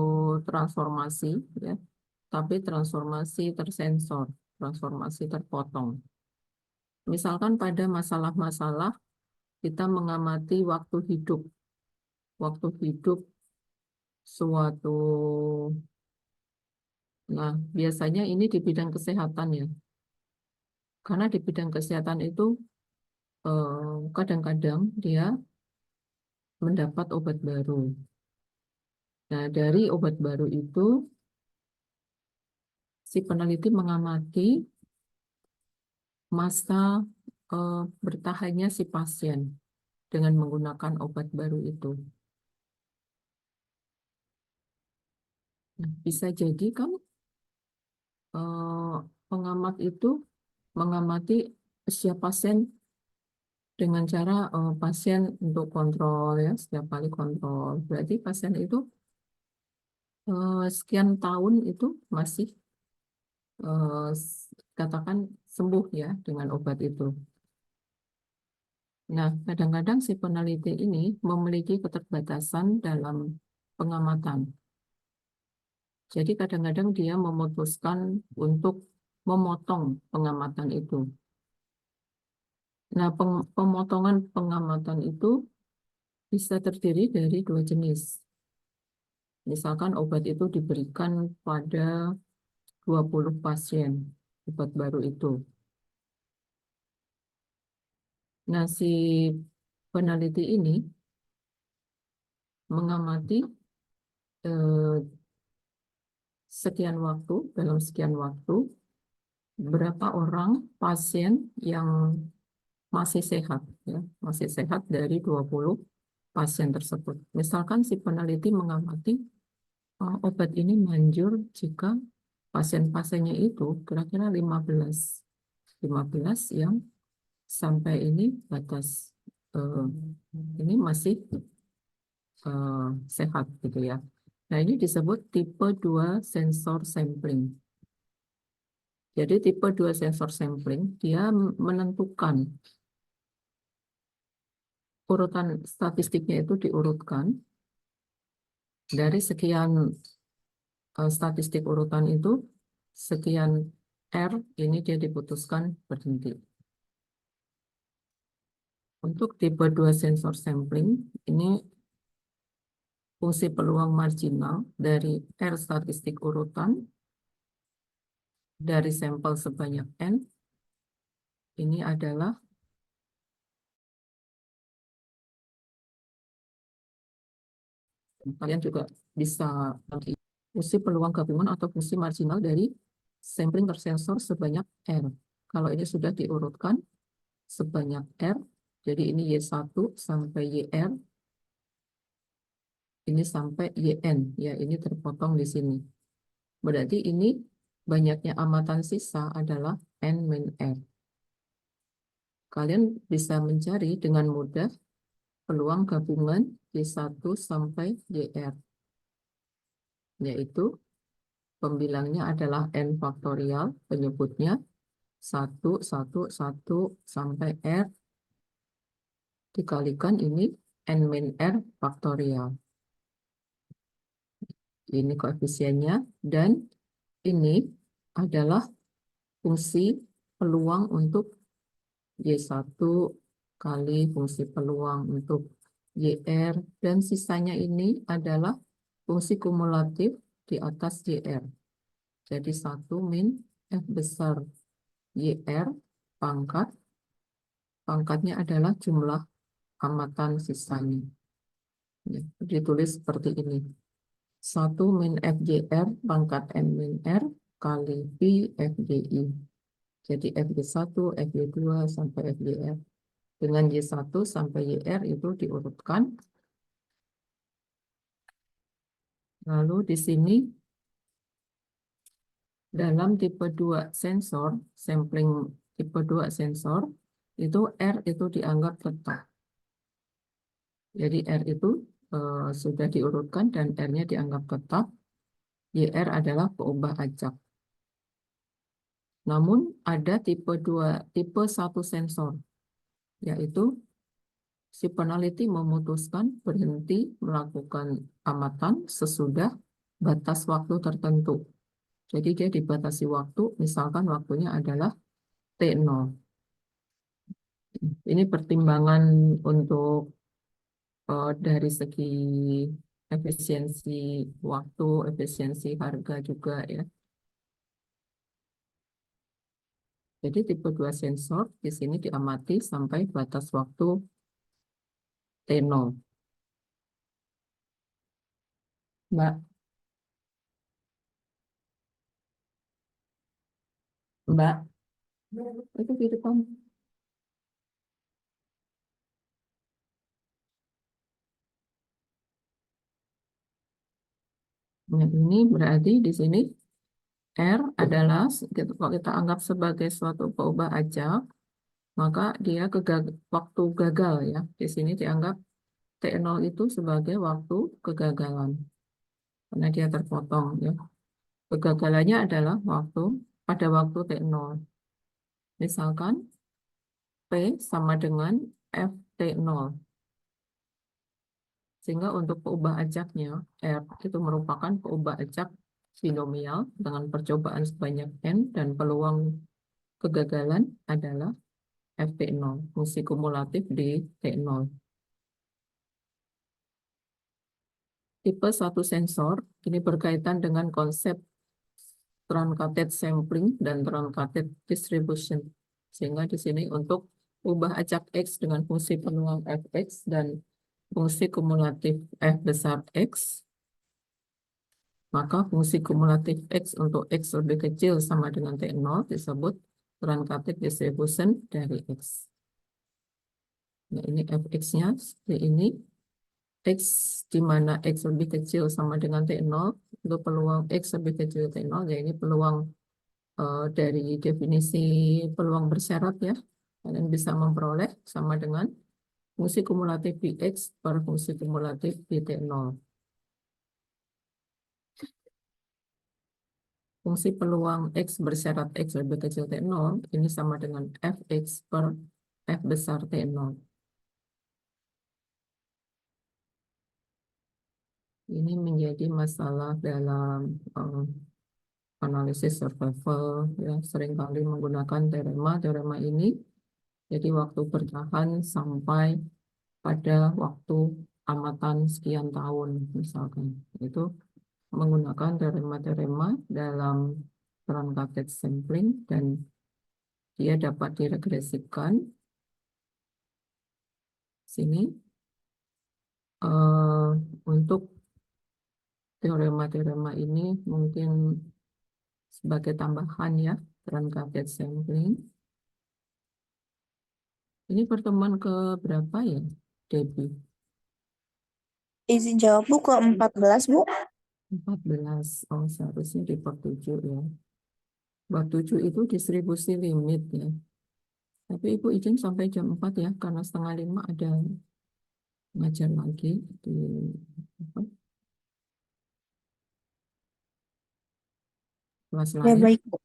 transformasi ya, tapi transformasi tersensor, transformasi terpotong. Misalkan pada masalah-masalah kita mengamati waktu hidup suatu, nah biasanya ini di bidang kesehatan ya, karena di bidang kesehatan itu kadang-kadang dia mendapat obat baru. Nah, dari obat baru itu si peneliti mengamati masa bertahannya si pasien dengan menggunakan obat baru itu. Nah, bisa jadi kan pengamat itu mengamati usia pasien dengan cara pasien untuk kontrol ya, setiap kali kontrol. Berarti pasien itu sekian tahun itu masih katakan sembuh ya dengan obat itu. Nah, kadang-kadang si peneliti ini memiliki keterbatasan dalam pengamatan. Jadi kadang-kadang dia memutuskan untuk memotong pengamatan itu. Nah, pemotongan pengamatan itu bisa terdiri dari 2 jenis. Misalkan obat itu diberikan pada 20 pasien, obat baru itu. Nah, si peneliti ini mengamati sekian waktu, dalam sekian waktu, berapa orang pasien yang masih sehat, ya, masih sehat dari 20 pasien tersebut. Misalkan si peneliti mengamati obat ini manjur jika pasien-pasiennya itu kira-kira 15 yang sampai ini batas ini masih sehat gitu ya. Nah, ini disebut tipe 2 sensor sampling. Jadi tipe 2 sensor sampling dia menentukan urutan statistiknya itu diurutkan dari sekian statistik urutan itu, sekian R ini dia diputuskan berhenti. Untuk tipe 2 sensor sampling, ini fungsi peluang marginal dari R statistik urutan dari sampel sebanyak N, ini adalah kalian juga bisa fungsi peluang gabungan atau fungsi marginal dari sampling per sensor sebanyak R. Kalau ini sudah diurutkan sebanyak R, jadi ini Y1 sampai YR, ini sampai YN, ya ini terpotong di sini. Berarti ini banyaknya amatan sisa adalah N min R. Kalian bisa mencari dengan mudah peluang gabungan Y1 sampai YR, yaitu pembilangnya adalah N faktorial, penyebutnya 1, 1, 1 sampai R, dikalikan ini N min R faktorial. Ini koefisiennya, dan ini adalah fungsi peluang untuk Y1 kali fungsi peluang untuk YR, dan sisanya ini adalah fungsi kumulatif di atas YR. Jadi 1 min F besar YR pangkat, pangkatnya adalah jumlah amatan sisanya. Ya, ditulis seperti ini. 1 min FJR pangkat N min R kali Pi FJI. Jadi FJ1, FJ2 sampai FJR. Dengan Y1 sampai YR itu diurutkan. Lalu di sini dalam tipe 2 sensor, sampling tipe 2 sensor, itu R itu dianggap tetap. Jadi R itu sudah diurutkan dan R-nya dianggap tetap. YR adalah peubah acak. Namun ada tipe 1 sensor, yaitu si peneliti memutuskan berhenti melakukan amatan sesudah batas waktu tertentu. Jadi dia dibatasi waktu, misalkan waktunya adalah T0. Ini pertimbangan untuk dari segi efisiensi waktu, efisiensi harga juga ya. Jadi tipe 2 sensor di sini diamati sampai batas waktu T0. Mbak, Mbak, itu di depan. Nah, ini berarti di sini R adalah, kalau kita anggap sebagai suatu peubah acak, maka dia waktu gagal ya. Di sini dianggap T0 itu sebagai waktu kegagalan. Karena dia terpotong ya. Kegagalannya adalah pada waktu T0. Misalkan P sama dengan FT0. Sehingga untuk peubah acaknya, R itu merupakan peubah acak binomial dengan percobaan sebanyak N dan peluang kegagalan adalah FT0, fungsi kumulatif di T0. Tipe 1 sensor ini berkaitan dengan konsep truncated sampling dan truncated distribution. Sehingga di sini untuk ubah acak X dengan fungsi peluang Fx dan fungsi kumulatif F besar X, maka fungsi kumulatif X untuk X lebih kecil sama dengan T0 disebut truncated distribution dari X. Nah, ini Fx-nya seperti ini. X di mana X lebih kecil sama dengan T0, untuk peluang X lebih kecil T0, ya ini peluang dari definisi peluang bersyarat ya. Kalian bisa memperoleh sama dengan fungsi kumulatif Px per fungsi kumulatif Pt0. Fungsi peluang X bersyarat X lebih kecil T0, ini sama dengan Fx per F besar T0. Ini menjadi masalah dalam analisis survival, ya seringkali menggunakan teorema ini Jadi waktu bertahan sampai pada waktu amatan sekian tahun misalkan. Itu menggunakan teorema-teorema dalam truncated sampling dan dia dapat diregresikan sini untuk teorema-teorema ini mungkin sebagai tambahan ya, truncated sampling. Ini pertemuan ke berapa ya, Debbie? Izin jawab Bu ke 14 Bu. 14. Oh, seharusnya di bab 7 ya. Bab 7 itu distribusi limit ya. Tapi Ibu izin sampai jam 4 ya, karena setengah 5 ada ngajar lagi di apa, kelas Ya lain. baik Bu.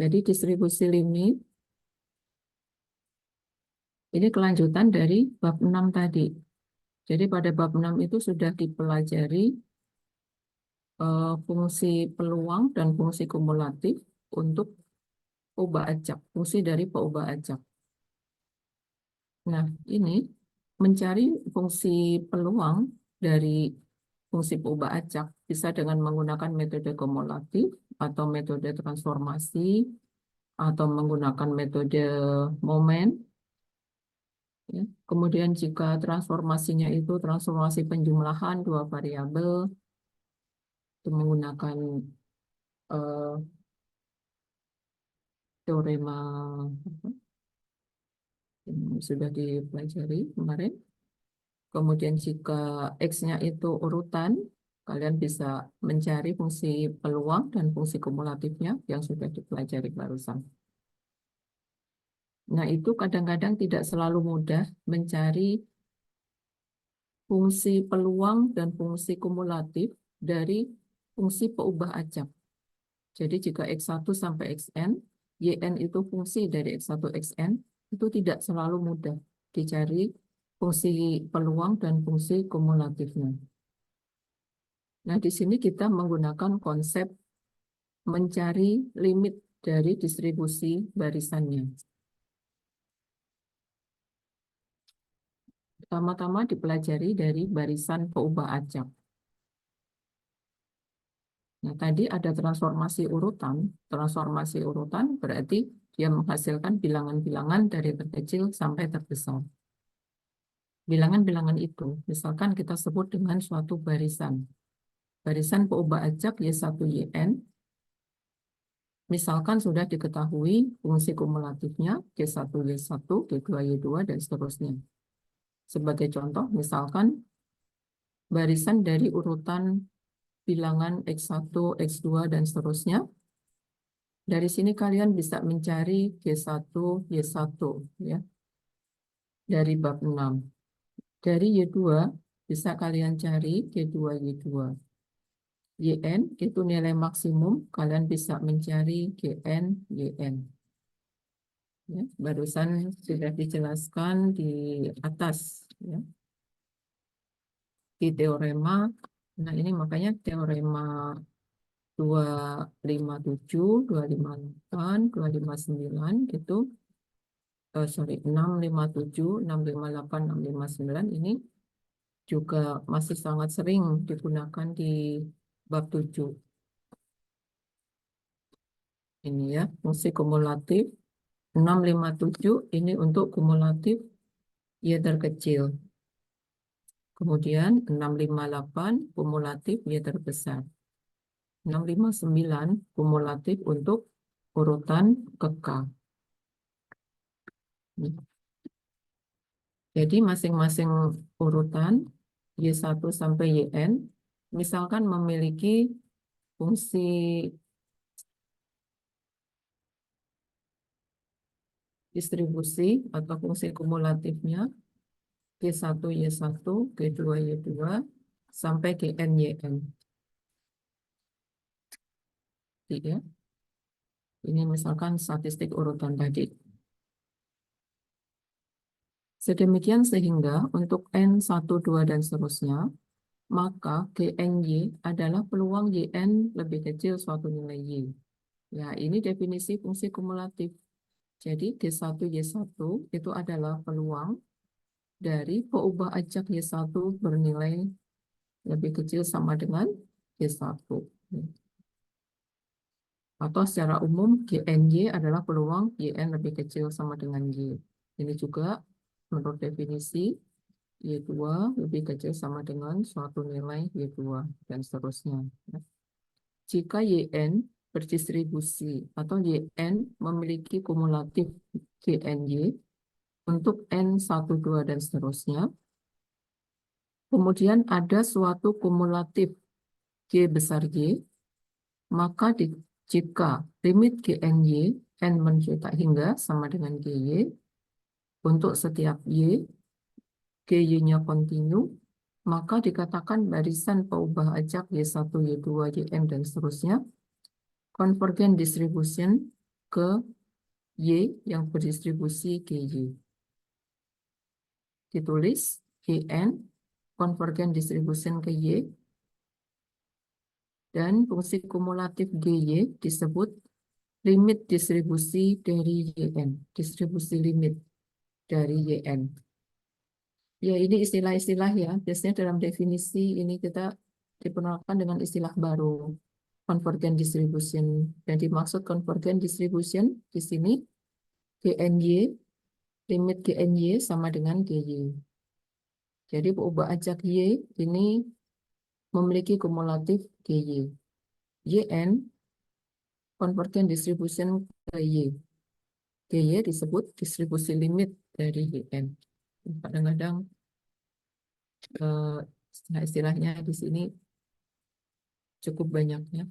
Jadi distribusi limit ini kelanjutan dari bab 6 tadi. Jadi pada bab 6 itu sudah dipelajari fungsi peluang dan fungsi kumulatif untuk peubah acak, fungsi dari peubah acak. Nah, ini mencari fungsi peluang dari fungsi peubah acak bisa dengan menggunakan metode kumulatif atau metode transformasi atau menggunakan metode momen. Ya. Kemudian jika transformasinya itu transformasi penjumlahan dua variabel, itu menggunakan eh, teorema apa, yang sudah dipelajari kemarin. Kemudian jika X-nya itu urutan, kalian bisa mencari fungsi peluang dan fungsi kumulatifnya yang sudah dipelajari barusan. Nah, itu kadang-kadang tidak selalu mudah mencari fungsi peluang dan fungsi kumulatif dari fungsi peubah acak. Jadi jika X1 sampai Xn, Yn itu fungsi dari X1 Xn, itu tidak selalu mudah dicari fungsi peluang dan fungsi kumulatifnya. Nah, di sini kita menggunakan konsep mencari limit dari distribusi barisannya. Pertama-tama dipelajari dari barisan peubah acak. Nah, tadi ada transformasi urutan. Transformasi urutan berarti dia menghasilkan bilangan-bilangan dari terkecil sampai terbesar. Bilangan-bilangan itu, misalkan kita sebut dengan suatu barisan. Barisan peubah acak Y1 Yn, misalkan sudah diketahui fungsi kumulatifnya G1 Y1, G2 Y2, dan seterusnya. Sebagai contoh, misalkan barisan dari urutan bilangan X1, X2, dan seterusnya. Dari sini kalian bisa mencari G1, Y1, ya, dari bab 6. Dari Y2, bisa kalian cari G2, Y2. Yn itu nilai maksimum, kalian bisa mencari Gn, Yn. Ya, barusan sudah dijelaskan di atas, ya, di teorema. Nah, ini makanya teorema 257, 258, 259 itu, sorry, 657, 658, 659 ini juga masih sangat sering digunakan di bab 7. Ini ya, fungsi kumulatif 657 ini untuk kumulatif Y terkecil. Kemudian 658 kumulatif Y terbesar. 659 kumulatif untuk urutan kekal. Jadi masing-masing urutan Y1 sampai Yn misalkan memiliki fungsi distribusi atau fungsi kumulatifnya G1 Y1, G2 Y2 sampai Gn Yn. Ya. Ini misalkan statistik urutan tadi. Sedemikian sehingga untuk N1, 2, dan seterusnya, maka GNY adalah peluang Yn lebih kecil suatu nilai Y. Ya, ini definisi fungsi kumulatif. Jadi G1Y1 itu adalah peluang dari peubah ajak Y1 bernilai lebih kecil sama dengan Y1. Atau secara umum GNY adalah peluang YN lebih kecil sama dengan Y. Ini juga menurut definisi Y2 lebih kecil sama dengan suatu nilai Y2 dan seterusnya. Jika YN berdistribusi atau YN memiliki kumulatif GNY untuk N1, 2, dan seterusnya, kemudian ada suatu kumulatif G besar Y, maka jika limit GNY N mencetak hingga sama dengan GY, untuk setiap Y, GY-nya kontinu, maka dikatakan barisan peubah ajak Y1, Y2, YN, dan seterusnya convergent distribution ke Y yang berdistribusi GY. Ditulis YN convergent distribution ke Y, dan fungsi kumulatif GY disebut limit distribusi dari YN, distribusi limit dari YN. Ya, ini istilah-istilah ya. Biasanya dalam definisi ini kita diperkenalkan dengan istilah baru, convergent distribution. Dan dimaksud convergent distribution di sini GNY, limit GNY sama dengan GY. Jadi peubah ajak Y ini memiliki kumulatif GY. YN convergent distribution ke Y. GY disebut distribusi limit dari YN. Kadang-kadang istilahnya di sini cukup banyaknya.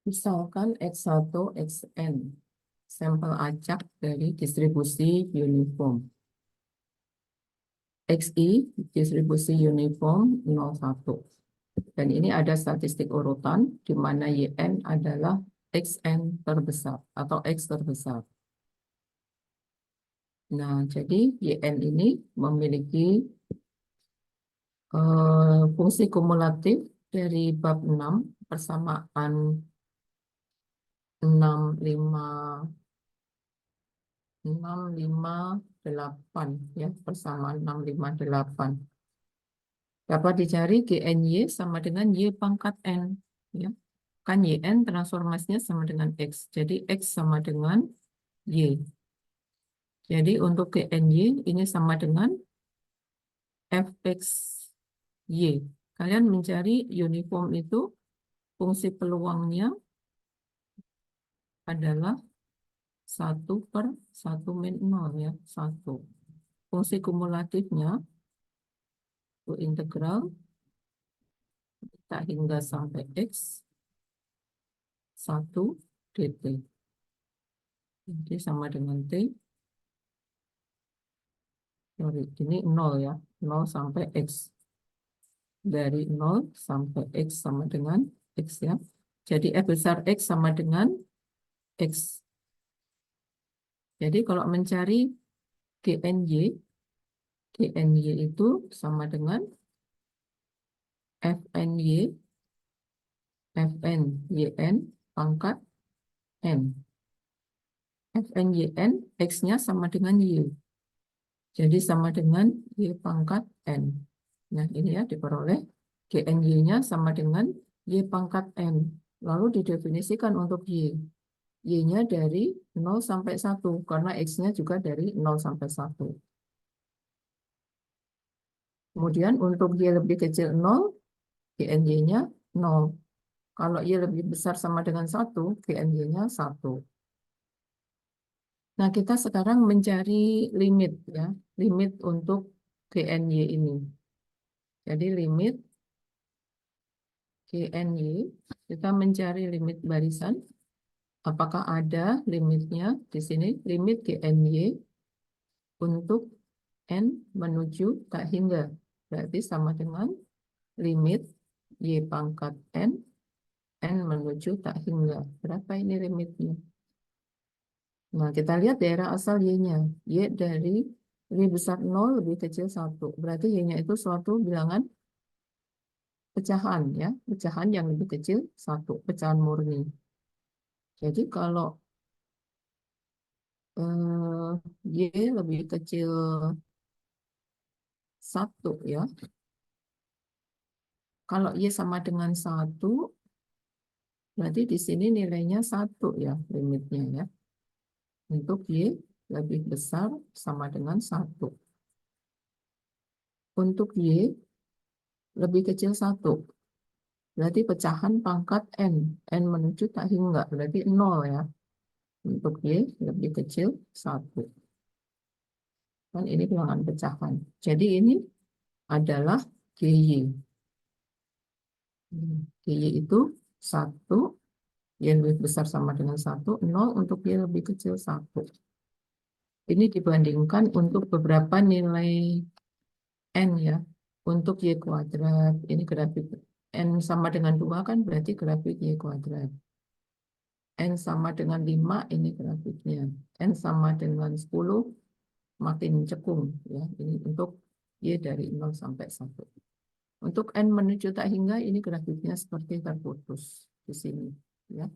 Misalkan X1, Xn, sampel acak dari distribusi uniform. XI, distribusi uniform 0,1. Dan ini ada statistik urutan, di mana YN adalah Xn terbesar atau X terbesar. Nah, jadi YN ini memiliki fungsi kumulatif dari bab 6, persamaan 6, 5, 8 ya, persamaan 6, 5, 8. Dapat dicari GNY sama dengan Y pangkat N ya. Kan YN transformasinya sama dengan X. Jadi X sama dengan Y. Jadi untuk GNY ini sama dengan FXY. Kalian mencari uniform itu fungsi peluangnya adalah 1/1-0 ya, 1. Fungsi kumulatifnya itu integral tak hingga sampai X 1 dt. Jadi sama dengan T. Sorry, ini 0 ya, 0 sampai X. Dari 0 sampai X sama dengan X ya. Jadi F besar X sama dengan X. Jadi kalau mencari GNY, GNY itu sama dengan FNY, FNYN pangkat N. FNYN, X-nya sama dengan Y. Jadi sama dengan Y pangkat N. Nah, ini ya diperoleh GNY-nya sama dengan Y pangkat N. Lalu didefinisikan untuk Y. Y-nya dari 0 sampai 1, karena X-nya juga dari 0 sampai 1. Kemudian untuk Y lebih kecil 0, GNY-nya 0. Kalau Y lebih besar sama dengan 1, GNY-nya 1. Nah, kita sekarang mencari limit ya, limit untuk GNY ini. Jadi limit GNY, kita mencari limit barisan Apakah ada limitnya di sini? Limit GNY untuk N menuju tak hingga. Berarti sama dengan limit Y pangkat N menuju tak hingga. Berapa ini limitnya? Nah, kita lihat daerah asal Y-nya. Y dari lebih besar 0, lebih kecil 1. Berarti Y-nya itu suatu bilangan pecahan, ya. Pecahan yang lebih kecil 1. Pecahan murni. Jadi kalau Y lebih kecil 1, ya. Kalau Y sama dengan 1, berarti di sini nilainya 1, ya, limitnya, ya. Untuk Y lebih besar sama dengan 1. Untuk Y lebih kecil 1. Berarti pecahan pangkat N. N menuju tak hingga. Berarti 0, ya. Untuk Y lebih kecil 1. Kan ini bilangan pecahan. Jadi ini adalah GY. GY itu 1. Y lebih besar sama dengan 1. 0 untuk Y lebih kecil 1. Ini dibandingkan untuk beberapa nilai N, ya. Untuk Y kuadrat. Ini grafik N sama dengan 2 kan berarti grafik Y kuadrat. N sama dengan 5, ini grafiknya. N sama dengan 10, makin cekung, ya. Ini untuk Y dari 0 sampai 1. Untuk N menuju tak hingga, ini grafiknya seperti terputus di sini, ya.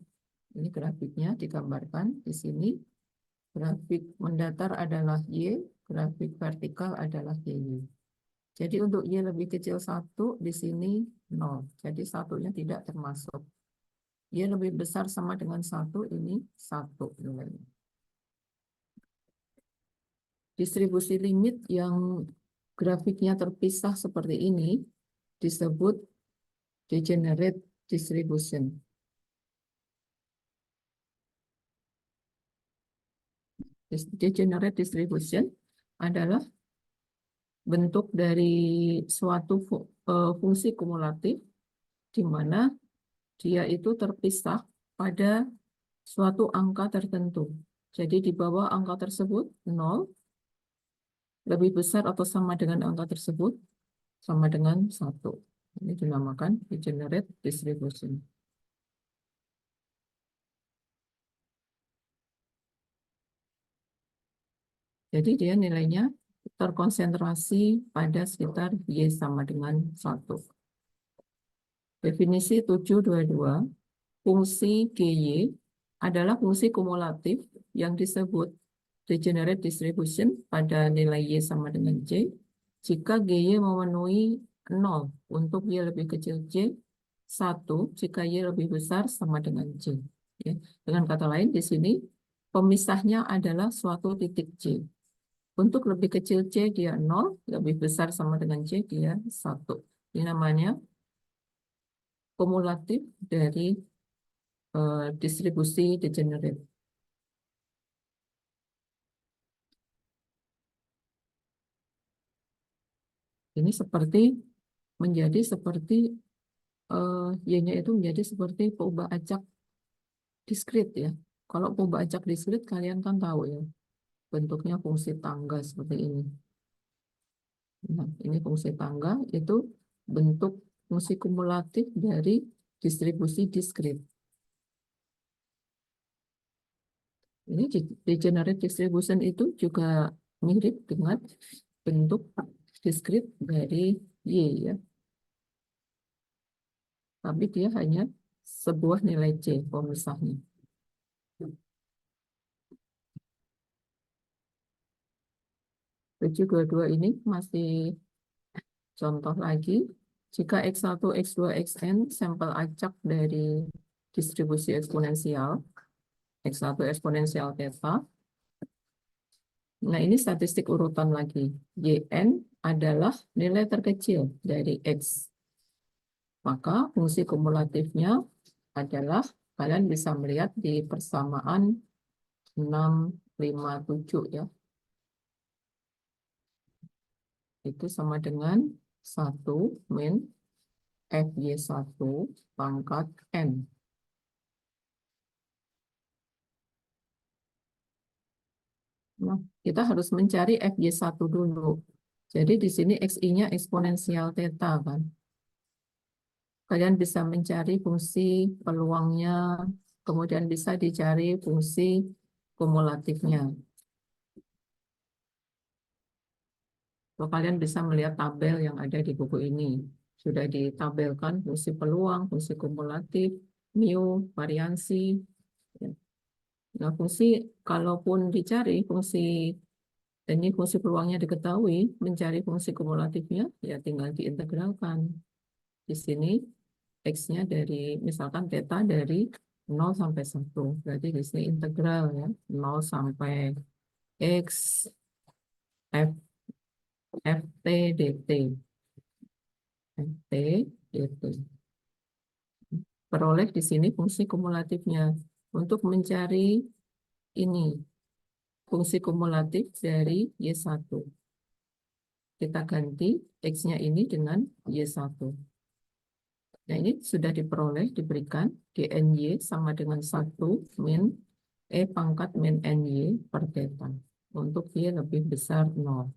Ini grafiknya digambarkan di sini. Grafik mendatar adalah Y, grafik vertikal adalah GY. Jadi untuk Y lebih kecil 1, di sini 0. Jadi satunya tidak termasuk. Y lebih besar sama dengan 1, ini 1 nilainya. Distribusi limit yang grafiknya terpisah seperti ini disebut degenerate distribution. Degenerate distribution adalah bentuk dari suatu fungsi kumulatif di mana dia itu terpisah pada suatu angka tertentu. Jadi di bawah angka tersebut 0, lebih besar atau sama dengan angka tersebut sama dengan 1. Ini dinamakan degenerate distribution. Jadi dia nilainya terkonsentrasi pada sekitar Y sama dengan 1. Definisi 722, fungsi GY adalah fungsi kumulatif yang disebut degenerate distribution pada nilai Y sama dengan J jika GY memenuhi 0 untuk Y lebih kecil J, 1 jika Y lebih besar sama dengan J. Ya. Dengan kata lain di sini pemisahnya adalah suatu titik J. Untuk lebih kecil C dia 0, lebih besar sama dengan C dia 1. Ini namanya kumulatif dari distribusi degenerate. Ini menjadi seperti Y-nya itu menjadi seperti peubah acak diskrit, ya. Kalau peubah acak diskrit kalian kan tahu, ya. Bentuknya fungsi tangga seperti ini. Nah, ini fungsi tangga itu bentuk fungsi kumulatif dari distribusi diskrit. Ini degenerate distribution itu juga mirip dengan bentuk diskrit dari Y, ya. Tapi dia hanya sebuah nilai C pemisahnya. Dua ini masih contoh lagi. Jika X1, X2, Xn sampel acak dari distribusi eksponensial, X1 eksponensial theta. Nah, ini statistik urutan lagi. Yn adalah nilai terkecil dari X. Maka fungsi kumulatifnya adalah, kalian bisa melihat di persamaan 6, 5, 7, ya. Itu sama dengan 1 min FY1 pangkat N. Nah, kita harus mencari FY1 dulu. Jadi di sini XI-nya eksponensial theta kan. Kalian bisa mencari fungsi peluangnya, kemudian bisa dicari fungsi kumulatifnya. So, kalian bisa melihat tabel yang ada di buku ini. Sudah ditabelkan fungsi peluang, fungsi kumulatif, mu, variansi. Ya. Nah, fungsi, kalaupun dicari fungsi, ini fungsi peluangnya diketahui, mencari fungsi kumulatifnya, ya tinggal diintegralkan. Di sini, X-nya dari, misalkan theta dari 0 sampai 1. Berarti di sini integral ya, 0 sampai X, F, Ft, dt. Ft, dt. Peroleh di sini fungsi kumulatifnya. Untuk mencari ini, fungsi kumulatif dari Y1. Kita ganti X-nya ini dengan Y1. Nah, ini sudah diperoleh, diberikan GNY sama dengan 1 min E pangkat min NY per theta. Untuk Y lebih besar 0.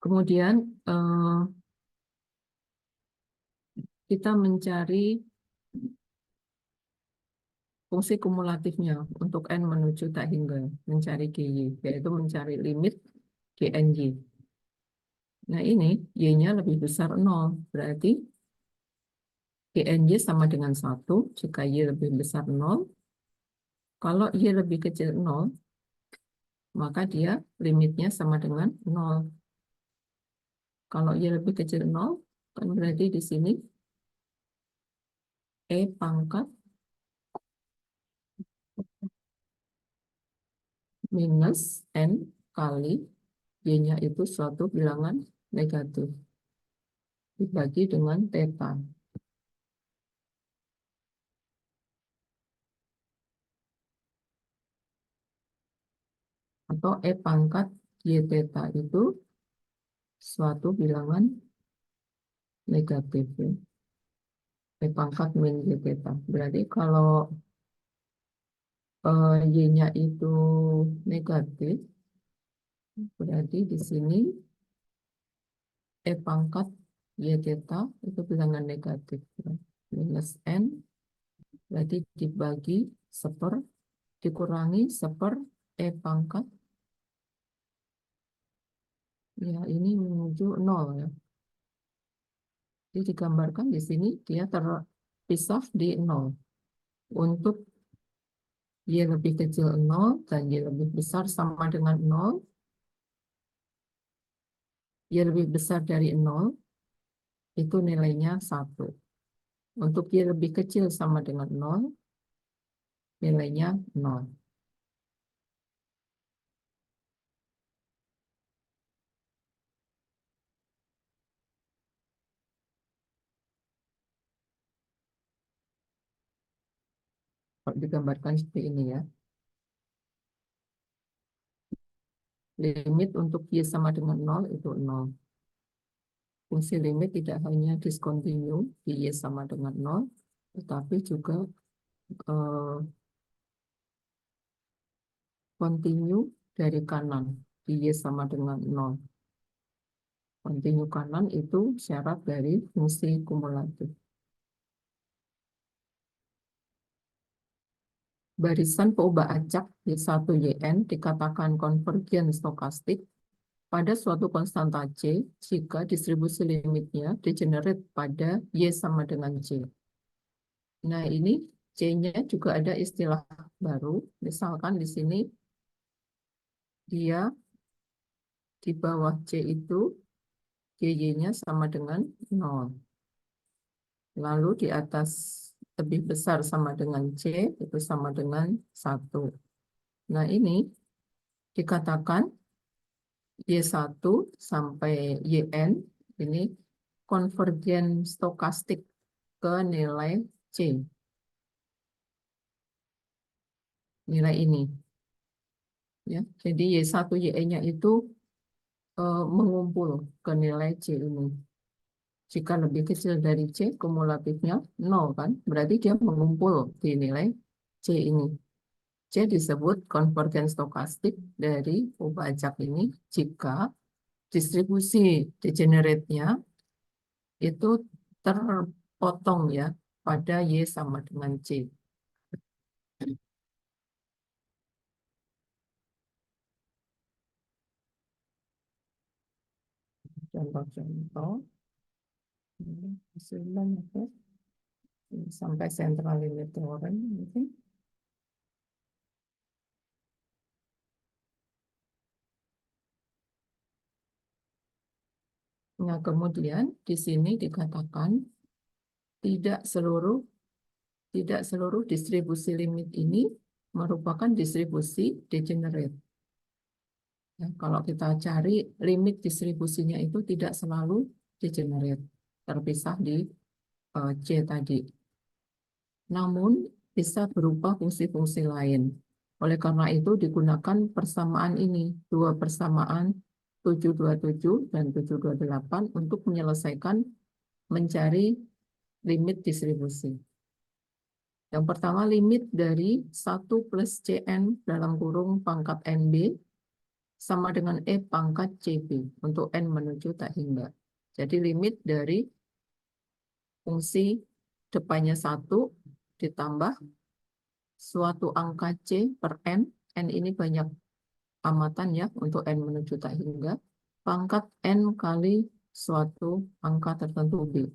Kemudian kita mencari fungsi kumulatifnya untuk N menuju tak hingga, mencari GY, yaitu mencari limit GNY. Nah ini, Y-nya lebih besar 0, berarti GNY sama dengan 1, jika Y lebih besar 0. Kalau Y lebih kecil 0, maka dia limitnya sama dengan 0. Kalau Y lebih kecil 0, kan berarti di sini E pangkat minus N kali Y-nya itu suatu bilangan negatif. Dibagi dengan theta. Atau E pangkat Y theta itu suatu bilangan negatif. Ya. E pangkat min Y theta. Berarti kalau Y-nya itu negatif, berarti di sini E pangkat Y theta itu bilangan negatif. Ya. Minus N, berarti dibagi dikurangi E pangkat. Ya, ini menuju 0 ya. Jadi digambarkan di sini dia terpisah di 0. Untuk Y lebih kecil 0 dan Y lebih besar sama dengan 0. Y lebih besar dari 0, itu nilainya 1. Untuk Y lebih kecil sama dengan 0, nilainya 0. Kalau digambarkan seperti ini ya. Limit untuk Y sama dengan 0 itu 0. Fungsi limit tidak hanya discontinue di Y sama dengan 0, tetapi juga continue dari kanan di Y sama dengan 0. Continue kanan itu syarat dari fungsi kumulatif. Barisan peubah acak Y1YN dikatakan konvergen stokastik pada suatu konstanta C jika distribusi limitnya degenerate pada Y sama dengan C. Nah, ini C-nya juga ada istilah baru. Misalkan di sini dia di bawah C itu GY-nya sama dengan 0. Lalu di atas lebih besar sama dengan C itu sama dengan 1. Nah, ini dikatakan Y1 sampai YN ini konvergen stokastik ke nilai C. Nilai ini. Ya, jadi Y1, YN-nya itu mengumpul ke nilai C ini. Jika lebih kecil dari C, kumulatifnya 0 kan? Berarti dia mengumpul di nilai C ini. C disebut konvergen stokastik dari pembajak ini jika distribusi degenerate-nya itu terpotong ya pada Y sama dengan C. Contoh-contoh. Ini hasilnya ya. Ini sampai central limit theorem mungkin. Nah, kemudian di sini dikatakan tidak seluruh distribusi limit ini merupakan distribusi degenerate. Ya, kalau kita cari limit distribusinya itu tidak selalu degenerate, terpisah di C tadi. Namun bisa berupa fungsi-fungsi lain. Oleh karena itu digunakan persamaan ini, dua persamaan 727 dan 728 untuk menyelesaikan mencari limit distribusi. Yang pertama limit dari 1 plus Cn dalam kurung pangkat NB sama dengan E pangkat CB untuk N menuju tak hingga. Jadi limit dari fungsi depannya 1 ditambah suatu angka C per N. N ini banyak amatan ya untuk N menuju tak hingga. Pangkat N kali suatu angka tertentu B.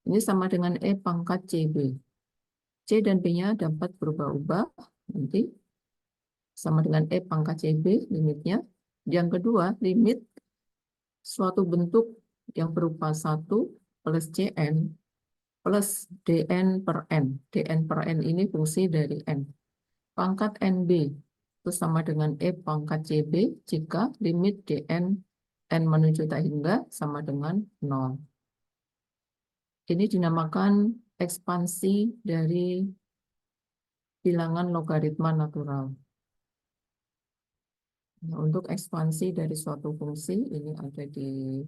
Ini sama dengan E pangkat CB. C dan B-nya dapat berubah-ubah nanti sama dengan E pangkat CB limitnya. Yang kedua, limit suatu bentuk yang berupa 1 plus Cn plus Dn per N. Dn per N ini fungsi dari N. Pangkat NB itu sama dengan E pangkat CB jika limit Dn N menuju tak hingga sama dengan 0. Ini dinamakan ekspansi dari bilangan logaritma natural. Nah, untuk ekspansi dari suatu fungsi ini ada di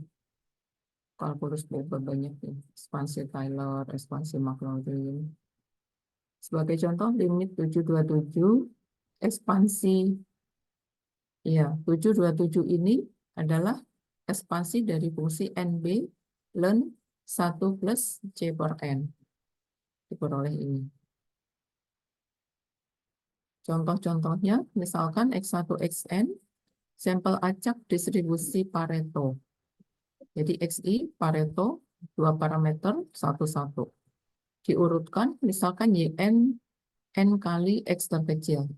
kalkulus banyak ya. Ekspansi Taylor, ekspansi Maclaurin. Sebagai contoh limit 727 ekspansi ya 727 ini adalah ekspansi dari fungsi NB ln 1 plus C per N diperoleh ini. Contoh-contohnya misalkan X1 XN sampel acak distribusi Pareto. Jadi XI Pareto 2 parameter 1-1. Diurutkan misalkan YN N kali X terkecil.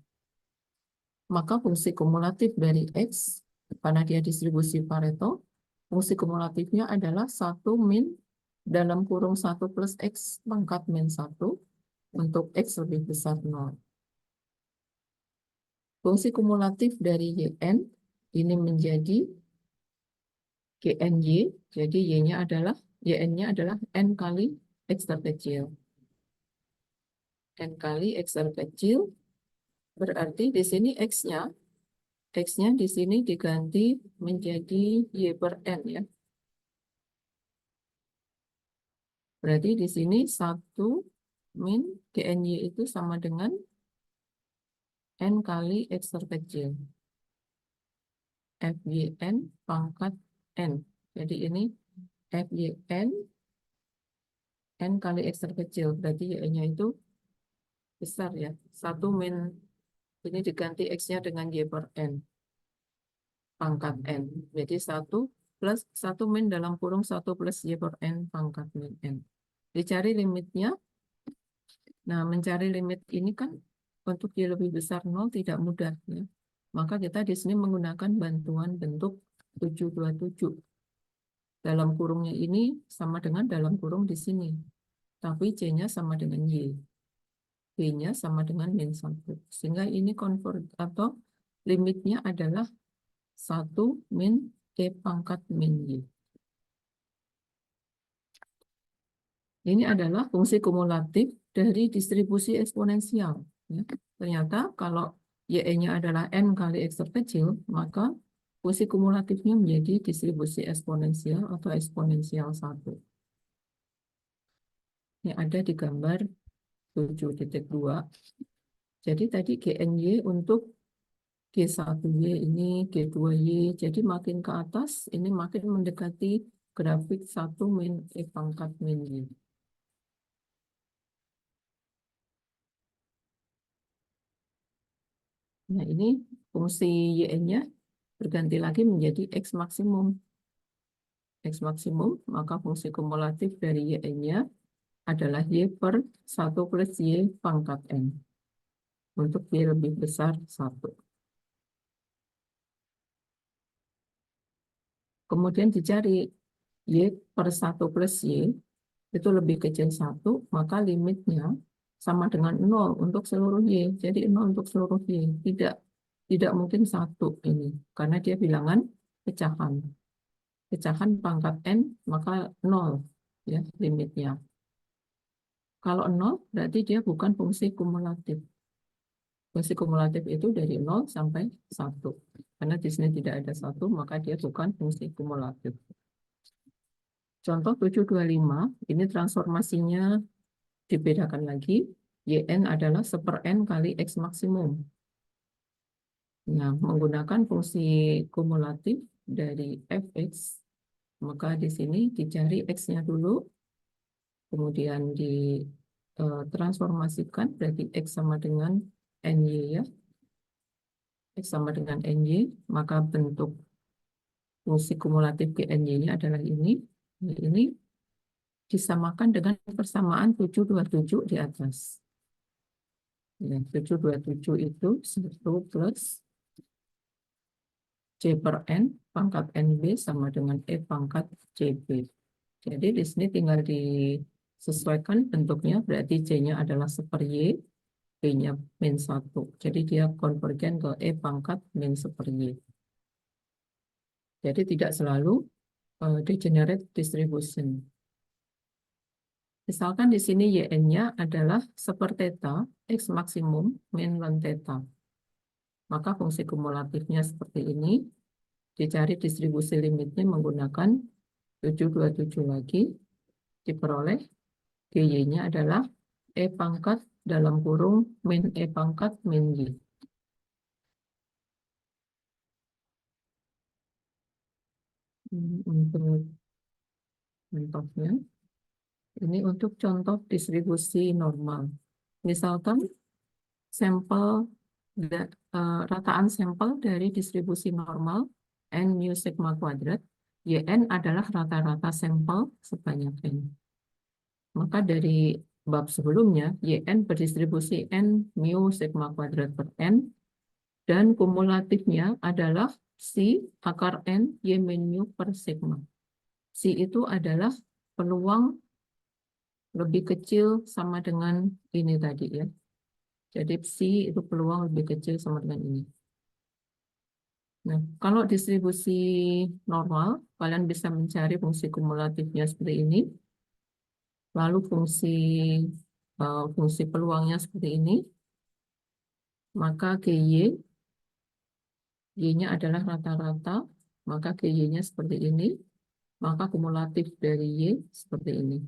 Maka fungsi kumulatif dari X karena dia distribusi Pareto, fungsi kumulatifnya adalah 1 min dalam kurung 1 plus X pangkat min 1 untuk X lebih besar 0. Fungsi kumulatif dari YN ini menjadi GNY, jadi Y-nya adalah YN-nya adalah N kali X terkecil. N kali X terkecil berarti di sini X-nya di sini diganti menjadi Y per N ya. Berarti di sini 1 min GNY itu sama dengan N kali X terkecil. FYN pangkat N. Jadi ini FYN N kali X terkecil. Berarti Y-nya itu besar ya. 1 min ini diganti X-nya dengan Y per N. Pangkat N. Jadi 1 plus 1 min dalam kurung 1 plus Y per N pangkat min N. Dicari limitnya. Nah, mencari limit ini kan untuk Y lebih besar 0 tidak mudah ya. Maka kita di sini menggunakan bantuan bentuk 727. Dalam kurungnya ini sama dengan dalam kurung di sini. Tapi C-nya sama dengan Y. B-nya sama dengan min 1. Sehingga ini atau limitnya adalah 1 min E pangkat min Y. Ini adalah fungsi kumulatif dari distribusi eksponensial. Ya. Ternyata kalau Y-nya adalah N kali X terkecil, maka fungsi kumulatifnya menjadi distribusi eksponensial atau eksponensial 1. Ini ada di gambar 7.2. Jadi tadi GNY untuk G1Y ini, G2Y. Jadi makin ke atas, ini makin mendekati grafik 1 min E pangkat min Y. Nah, ini fungsi YN-nya berganti lagi menjadi X maksimum. X maksimum, maka fungsi kumulatif dari YN-nya adalah Y per 1 plus Y pangkat N. Untuk Y lebih besar 1. Kemudian dicari Y per 1 plus Y itu lebih kecil 1, maka limitnya sama dengan 0 untuk seluruh Y. Jadi 0 untuk seluruh Y. Tidak mungkin 1 ini, karena dia bilangan pecahan. Pecahan pangkat N, maka 0 ya limitnya. Kalau 0, berarti dia bukan fungsi kumulatif. Fungsi kumulatif itu dari 0 sampai 1. Karena di sini tidak ada 1, maka dia bukan fungsi kumulatif. Contoh 725, ini transformasinya dibedakan lagi. YN adalah 1/n kali X maksimum. Nah, menggunakan fungsi kumulatif dari fx, maka di sini dicari X-nya dulu, kemudian ditransformasikan, berarti X sama dengan NY ya. X sama dengan NY, maka bentuk fungsi kumulatif GNY-nya adalah ini. Ini disamakan dengan persamaan 727 di atas. Ya, 727 itu 1 plus C per N pangkat NB sama dengan E pangkat CB. Jadi di sini tinggal disesuaikan bentuknya, berarti C-nya adalah 1/Y, B-nya min 1. Jadi dia konvergen ke E pangkat min 1/Y. Jadi tidak selalu degenerate distribution. Misalkan di sini YN-nya adalah 1/θ, X maksimum min ln θ. Maka fungsi kumulatifnya seperti ini. Dicari distribusi limitnya menggunakan 727 lagi. Diperoleh GY-nya adalah E pangkat dalam kurung min E pangkat min Y. Untuk contohnya, ini untuk contoh distribusi normal. Misalkan sampel rataan sampel dari distribusi normal N mu sigma kuadrat, YN adalah rata-rata sampel sebanyak N. Maka dari bab sebelumnya, YN berdistribusi N mu sigma kuadrat per N, dan kumulatifnya adalah C akar N Y min mu per sigma. C itu adalah peluang lebih kecil sama dengan ini tadi ya. Jadi C itu peluang lebih kecil sama dengan ini. Nah, kalau distribusi normal, kalian bisa mencari fungsi kumulatifnya seperti ini. Lalu fungsi peluangnya seperti ini. Maka GY, Y-nya adalah rata-rata, maka GY-nya seperti ini. Maka kumulatif dari Y seperti ini.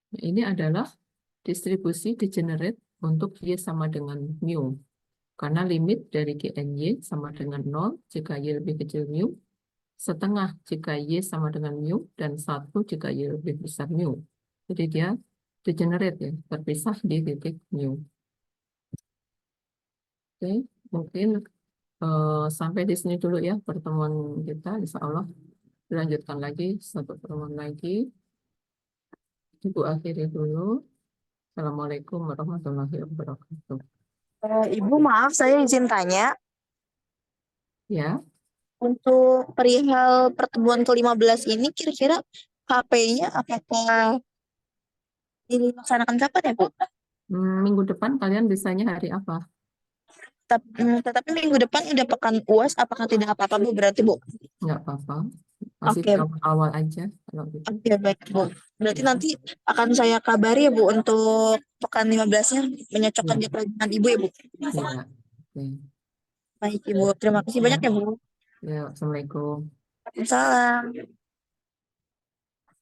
Nah, ini adalah distribusi degenerate untuk Y sama dengan mu. Karena limit dari GNY sama dengan 0 jika Y lebih kecil mu, setengah jika Y sama dengan mu, dan 1 jika Y lebih besar mu. Jadi dia degenerate ya, terpisah di titik mu. Oke, mungkin sampai di sini dulu ya pertemuan kita. Insya Allah dilanjutkan lagi satu pertemuan lagi. Ibu akhiri dulu. Assalamualaikum warahmatullahi wabarakatuh. Ibu, maaf saya izin tanya. Ya, Untuk perihal pertemuan ke-15 ini, kira-kira KP-nya apakah dilaksanakan kapan ya, Bu? minggu depan kalian bisanya hari apa? Tetapi minggu depan udah pekan UAS, apakah tidak apa-apa, Bu? Berarti, Bu? Nggak apa-apa. Masih Oke, awal aja kalau gitu. oke, baik, Bu. Berarti Ya, nanti akan saya kabari ya, Bu, untuk pekan 15-nya menyocokkan ya, jadwal dengan Ibu ya, Bu. ya. Oke. Baik, Ibu. Terima kasih Ya, banyak ya, Bu. ya, Assalamualaikum. Waalaikumsalam.